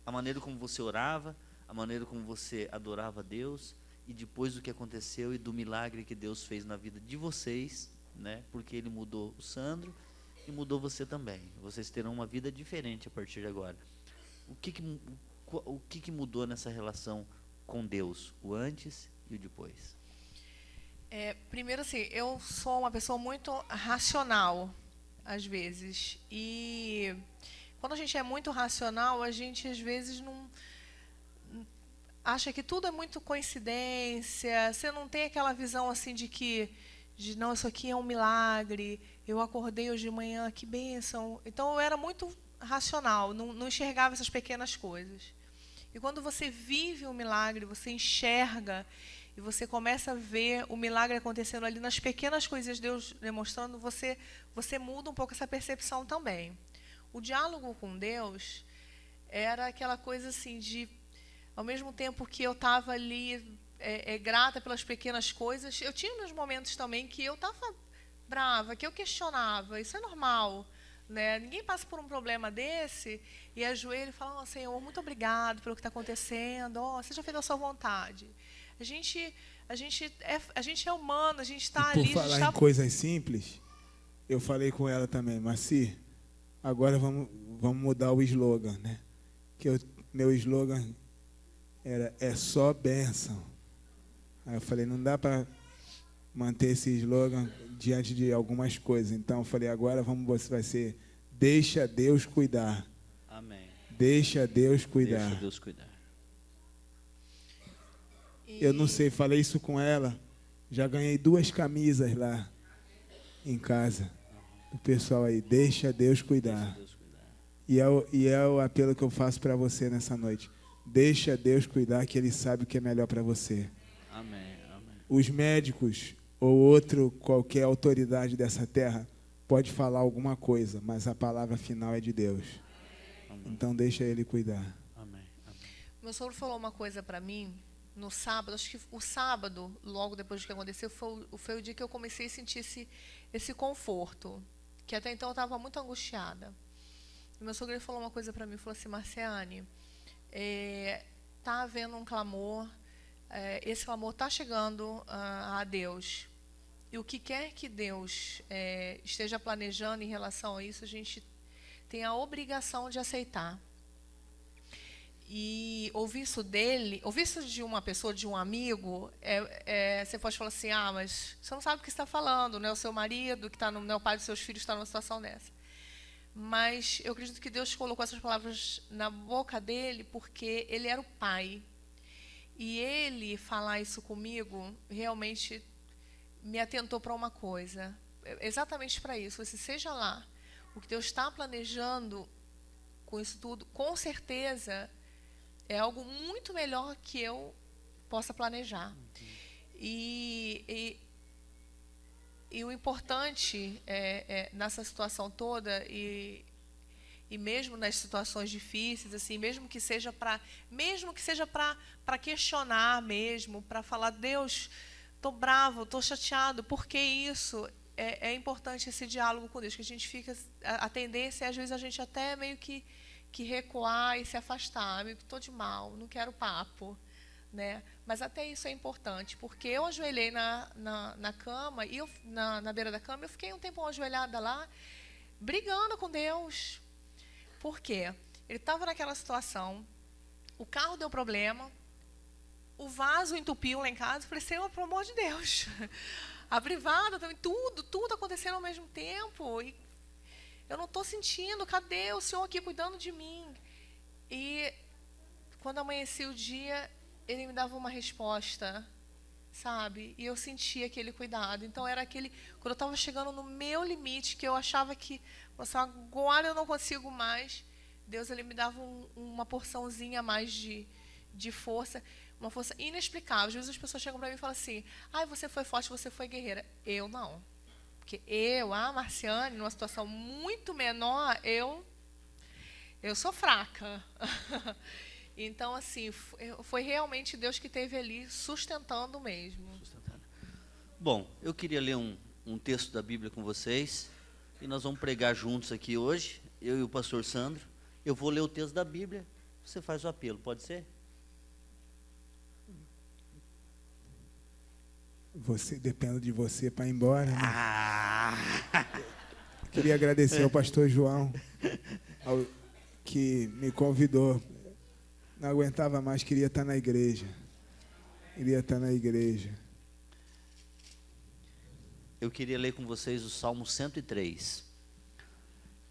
S6: a maneira como você orava, a maneira como você adorava a Deus, e depois do que aconteceu e do milagre que Deus fez na vida de vocês, né? Porque Ele mudou o Sandro e mudou você também. Vocês terão uma vida diferente a partir de agora. O que mudou nessa relação com Deus, o antes e o depois?
S7: Primeiro, assim, eu sou uma pessoa muito racional, às vezes. E quando a gente é muito racional, a gente, às vezes, não acha que tudo é muito coincidência. Você não tem aquela visão, assim, não, isso aqui é um milagre. Eu acordei hoje de manhã, que bênção. Então, eu era muito racional, não enxergava essas pequenas coisas. E quando você vive um milagre, você enxerga e você começa a ver o milagre acontecendo ali nas pequenas coisas, Deus demonstrando, você muda um pouco essa percepção também. O diálogo com Deus era aquela coisa assim de, ao mesmo tempo que eu estava ali grata pelas pequenas coisas, eu tinha meus momentos também que eu estava brava, que eu questionava, isso é normal, né? Ninguém passa por um problema desse e ajoelha e fala, Senhor, muito obrigado pelo que está acontecendo, seja feita a sua vontade. A gente é humano, a gente está ali.
S8: Por falar em coisas simples, eu falei com ela também, Marci, agora vamos mudar o slogan, né? Que meu slogan é só bênção. Aí eu falei, não dá para manter esse slogan diante de algumas coisas. Então eu falei, agora vai ser deixa Deus cuidar.
S6: Amém.
S8: Deixa Deus cuidar.
S6: Deixa Deus cuidar.
S8: Eu não sei, falei isso com ela. Já ganhei 2 camisas lá em casa. O pessoal aí, deixa Deus cuidar.
S6: Deixa Deus cuidar.
S8: E é o apelo que eu faço para você nessa noite. Deixa Deus cuidar, que Ele sabe o que é melhor para você.
S6: Amém, amém.
S8: Os médicos ou qualquer autoridade dessa terra pode falar alguma coisa, mas a palavra final é de Deus.
S6: Amém.
S8: Então deixa Ele cuidar.
S6: Amém, amém.
S7: Meu sogro falou uma coisa para mim no sábado, acho que o sábado, logo depois do que aconteceu, foi o dia que eu comecei a sentir esse conforto, que até então eu estava muito angustiada. E meu sogro falou uma coisa para mim, falou assim, Marciane, está havendo um clamor, esse clamor está chegando a Deus. E o que quer que Deus esteja planejando em relação a isso, a gente tem a obrigação de aceitar. E ouvir isso de uma pessoa, de um amigo, você pode falar assim, mas você não sabe o que está falando, né? O seu marido, que o pai dos seus filhos está numa situação dessa. Mas eu acredito que Deus colocou essas palavras na boca dele porque ele era o pai. E ele falar isso comigo realmente me atentou para uma coisa. Exatamente para isso. Seja lá o que Deus está planejando com isso tudo, com certeza é algo muito melhor que eu possa planejar. E o importante nessa situação toda, e mesmo nas situações difíceis, assim, mesmo que seja para questionar mesmo, para falar, Deus, estou bravo, estou chateado, por que isso? É importante esse diálogo com Deus, que a gente fica, a tendência é, às vezes, a gente até meio que recuar e se afastar, amigo, estou de mal, não quero papo, né? Mas até isso é importante, porque eu ajoelhei na cama, e na beira da cama, eu fiquei um tempo ajoelhada lá, brigando com Deus. Por quê? Ele estava naquela situação, o carro deu problema, o vaso entupiu lá em casa, eu falei, Senhor, pelo amor de Deus, a privada também, tudo acontecendo ao mesmo tempo, e eu não estou sentindo, cadê o Senhor aqui cuidando de mim? E quando amanhecia o dia, Ele me dava uma resposta, sabe? E eu sentia aquele cuidado. Então era quando eu estava chegando no meu limite, que eu achava que, nossa, agora eu não consigo mais, Deus ele me dava uma porçãozinha a mais de força, uma força inexplicável. Às vezes as pessoas chegam para mim e falam assim, você foi forte, você foi guerreira. Eu não. Porque a Marciane, numa situação muito menor, eu Eu sou fraca. Então, assim, foi realmente Deus que esteve ali sustentando mesmo.
S6: Bom, eu queria ler um texto da Bíblia com vocês, e nós vamos pregar juntos aqui hoje, eu e o pastor Sandro. Eu vou ler o texto da Bíblia, você faz o apelo, pode ser?
S8: Dependo de você para ir embora, né? Queria agradecer ao pastor João, que me convidou. Não aguentava mais, queria estar na igreja.
S6: Eu queria ler com vocês o Salmo 103.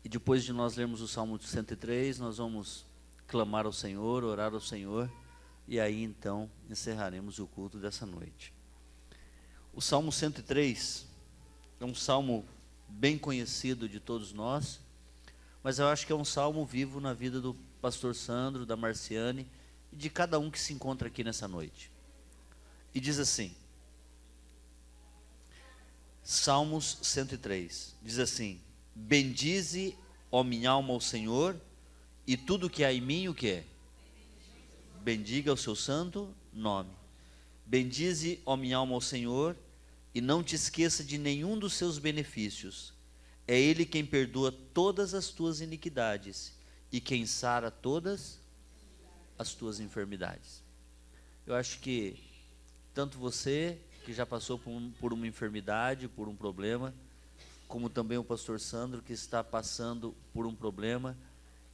S6: E depois de nós lermos o Salmo 103, nós vamos clamar ao Senhor, orar ao Senhor, e aí então encerraremos o culto dessa noite. O Salmo 103 é um salmo bem conhecido de todos nós, mas eu acho que é um salmo vivo na vida do pastor Sandro, da Marciane e de cada um que se encontra aqui nessa noite. E diz assim, Salmos 103, diz assim: bendize, ó minha alma, ao Senhor, e tudo que há em mim, o que é? Bendiga o seu santo nome. Bendize, ó minha alma, ao Senhor, e não te esqueça de nenhum dos seus benefícios. É Ele quem perdoa todas as tuas iniquidades e quem sara todas as tuas enfermidades. Eu acho que tanto você que já passou por uma enfermidade, por um problema, como também o pastor Sandro que está passando por um problema,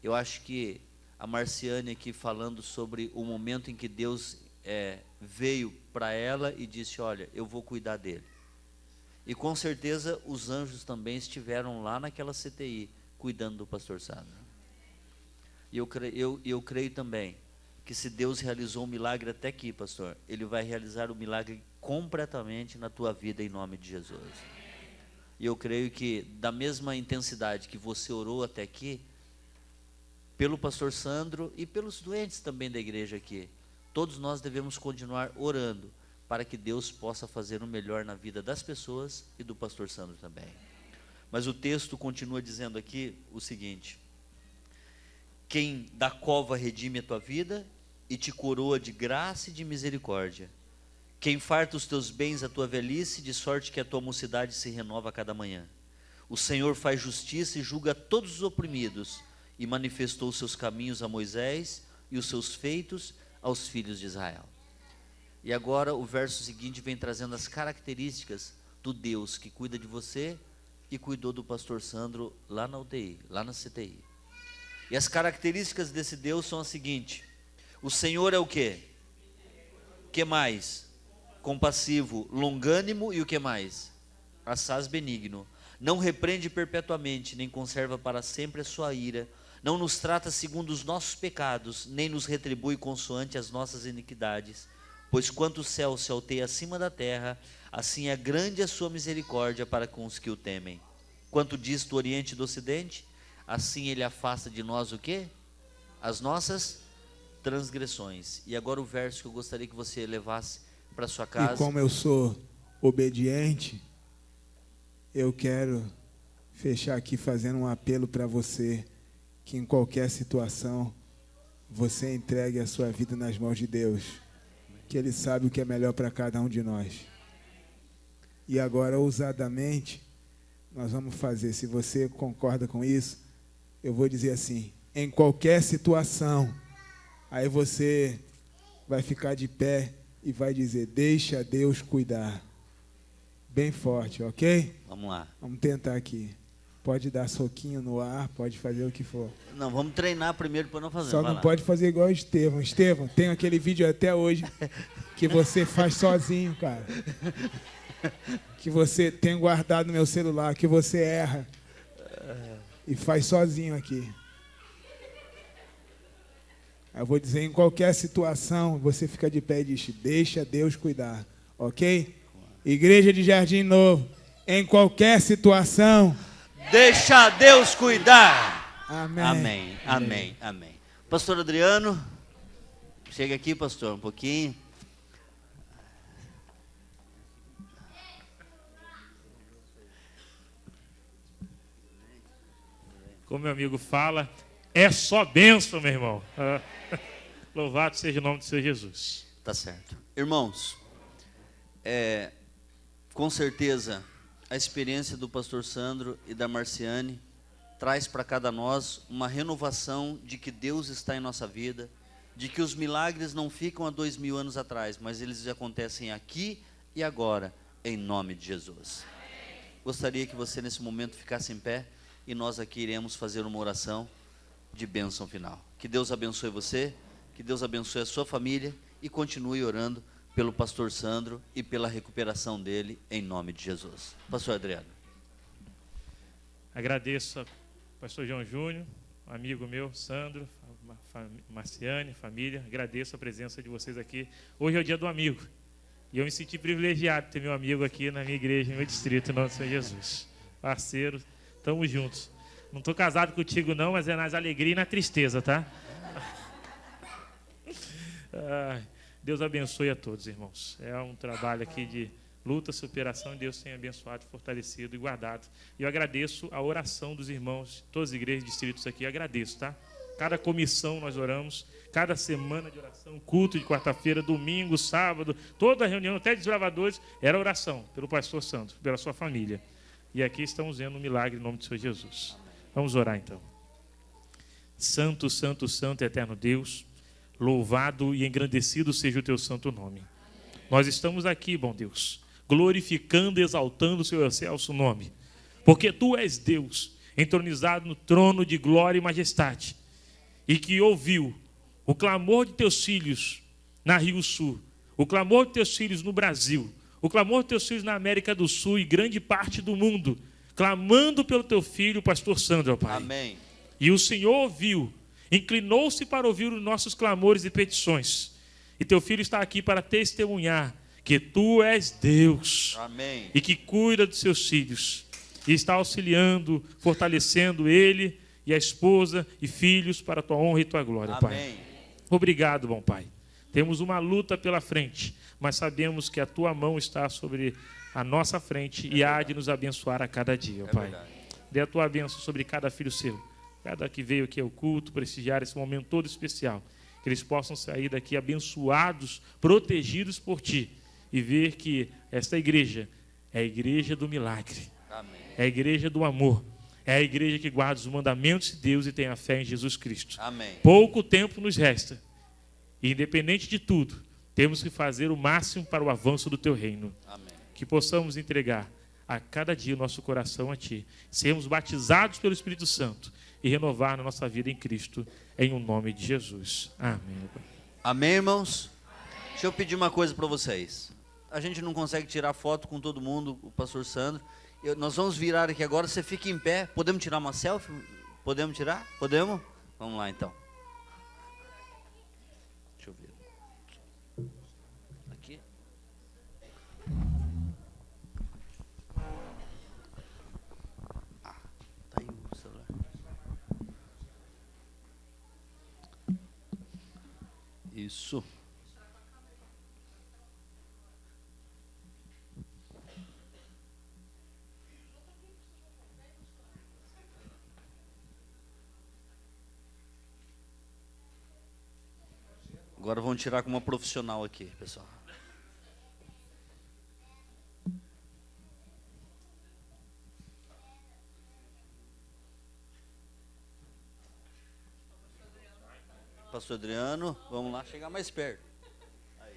S6: eu acho que a Marciane aqui falando sobre o momento em que Deus veio para ela e disse: olha, eu vou cuidar dele. E com certeza os anjos também estiveram lá naquela CTI, cuidando do pastor Sandro. E eu creio também que se Deus realizou um milagre até aqui, pastor, Ele vai realizar o milagre completamente na tua vida, em nome de Jesus. E eu creio que da mesma intensidade que você orou até aqui, pelo pastor Sandro e pelos doentes também da igreja aqui, todos nós devemos continuar orando, para que Deus possa fazer o melhor na vida das pessoas e do pastor Sandro também. Mas o texto continua dizendo aqui o seguinte: quem da cova redime a tua vida e te coroa de graça e de misericórdia, quem farta os teus bens à tua velhice, de sorte que a tua mocidade se renova a cada manhã. O Senhor faz justiça e julga todos os oprimidos, e manifestou os seus caminhos a Moisés e os seus feitos aos filhos de Israel. E agora o verso seguinte vem trazendo as características do Deus que cuida de você e cuidou do pastor Sandro lá na UTI, lá na CTI. E as características desse Deus são as seguintes: o Senhor é o quê? O que mais? Compassivo, longânimo e o que mais? Assaz benigno. Não repreende perpetuamente, nem conserva para sempre a sua ira. Não nos trata segundo os nossos pecados, nem nos retribui consoante as nossas iniquidades. Pois quanto o céu se alteia acima da terra, assim é grande a sua misericórdia para com os que o temem. Quanto diz do oriente e do ocidente, assim ele afasta de nós o quê? As nossas transgressões. E agora o verso que eu gostaria que você levasse para sua casa.
S8: E como eu sou obediente, eu quero fechar aqui fazendo um apelo para você, que em qualquer situação, você entregue a sua vida nas mãos de Deus, que Ele sabe o que é melhor para cada um de nós. E agora, ousadamente, nós vamos fazer, se você concorda com isso, eu vou dizer assim: em qualquer situação, aí você vai ficar de pé e vai dizer: deixa Deus cuidar. Bem forte, ok?
S6: Vamos lá.
S8: Vamos tentar aqui. Pode dar soquinho no ar, pode fazer o que for.
S6: Não, vamos treinar primeiro para não fazer.
S8: Só não pode fazer igual o Estevão. Estevão, tem aquele vídeo até hoje que você faz sozinho, cara. Que você tem guardado no meu celular, que você erra e faz sozinho aqui. Eu vou dizer, em qualquer situação, você fica de pé e diz: deixa Deus cuidar, ok? Igreja de Jardim Novo, em qualquer situação,
S6: deixa Deus cuidar.
S8: Amém.
S6: Amém, amém, amém. Pastor Adriano, chega aqui, pastor, um pouquinho.
S9: Como meu amigo fala, é só bênção, meu irmão. Louvado seja o nome do Senhor Jesus.
S6: Tá certo. Irmãos, com certeza a experiência do pastor Sandro e da Marciane traz para cada nós uma renovação de que Deus está em nossa vida, de que os milagres não ficam há 2000 anos atrás, mas eles acontecem aqui e agora, em nome de Jesus. Gostaria que você nesse momento ficasse em pé e nós aqui iremos fazer uma oração de bênção final. Que Deus abençoe você, que Deus abençoe a sua família e continue orando pelo pastor Sandro e pela recuperação dele, em nome de Jesus. Pastor Adriano.
S9: Agradeço ao pastor João Júnior, amigo meu, Sandro, Marciane, família. Agradeço a presença de vocês aqui. Hoje é o dia do amigo. E eu me senti privilegiado de ter meu amigo aqui na minha igreja, no meu distrito, em nome do Senhor Jesus. Parceiro, estamos juntos. Não estou casado contigo não, mas é nas alegrias e na tristeza, tá? Deus abençoe a todos, irmãos. É um trabalho aqui de luta, superação, e Deus tem abençoado, fortalecido e guardado. E eu agradeço a oração dos irmãos, todas as igrejas, distritos aqui, agradeço, tá? Cada comissão nós oramos, cada semana de oração, culto de quarta-feira, domingo, sábado, toda reunião, até de gravadores, era oração pelo pastor Santos, pela sua família. E aqui estamos vendo um milagre em nome do Senhor Jesus. Vamos orar então. Santo, santo, santo, eterno Deus, louvado e engrandecido seja o teu santo nome. Nós estamos aqui, bom Deus, glorificando e exaltando o seu excelso nome, porque tu és Deus, entronizado no trono de glória e majestade, e que ouviu o clamor de teus filhos na Rio Sul, o clamor de teus filhos no Brasil, o clamor de teus filhos na América do Sul e grande parte do mundo, clamando pelo teu filho, o pastor Sandro, ó Pai.
S6: Amém.
S9: E o Senhor ouviu, inclinou-se para ouvir os nossos clamores e petições. E teu filho está aqui para testemunhar que tu és Deus.
S6: Amém.
S9: E que cuida dos seus filhos. E está auxiliando, fortalecendo ele e a esposa e filhos para a tua honra e tua glória, Pai.
S6: Amém.
S9: Obrigado, bom Pai. Temos uma luta pela frente, mas sabemos que a tua mão está sobre a nossa frente e há de nos abençoar a cada dia, Pai.
S6: Verdade.
S9: Dê a tua bênção sobre cada filho seu, cada que veio aqui ao culto, prestigiar esse momento todo especial. Que eles possam sair daqui abençoados, protegidos por ti e ver que esta igreja é a igreja do milagre.
S6: Amém.
S9: É a igreja do amor. É a igreja que guarda os mandamentos de Deus e tem a fé em Jesus Cristo.
S6: Amém.
S9: Pouco tempo nos resta. E, independente de tudo, temos que fazer o máximo para o avanço do teu reino.
S6: Amém.
S9: Que possamos entregar a cada dia o nosso coração a ti. Sermos batizados pelo Espírito Santo e renovar na nossa vida em Cristo, em o nome de Jesus. Amém.
S6: Amém, irmãos? Deixa eu pedir uma coisa para vocês. A gente não consegue tirar foto com todo mundo, o pastor Sandro. Nós vamos virar aqui agora, você fica em pé. Podemos tirar uma selfie? Podemos tirar? Podemos? Vamos lá, então. Deixa eu ver. Aqui. Tá aí o celular. Isso. Agora vamos tirar com uma profissional aqui, pessoal. Pastor Adriano, vamos lá chegar mais perto. Aí.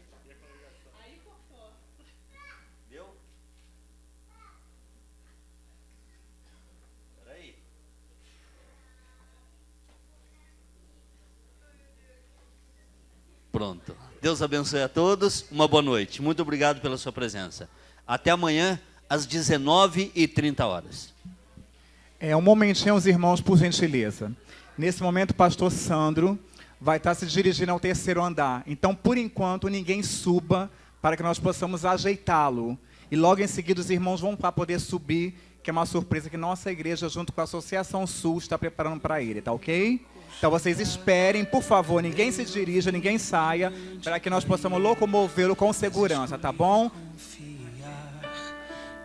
S6: Viu? Peraí. Pronto. Deus abençoe a todos. Uma boa noite. Muito obrigado pela sua presença. Até amanhã, às 19h30.
S10: Um momentinho, os irmãos, por gentileza. Nesse momento, o pastor Sandro vai estar se dirigindo ao terceiro andar. Então, por enquanto, ninguém suba para que nós possamos ajeitá-lo. E logo em seguida, os irmãos vão para poder subir, que é uma surpresa que nossa igreja, junto com a Associação Sul, está preparando para ele, tá ok? Então, vocês esperem, por favor, ninguém se dirija, ninguém saia, para que nós possamos locomovê-lo com segurança, tá bom?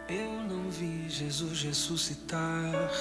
S2: Eu não vi Jesus ressuscitar.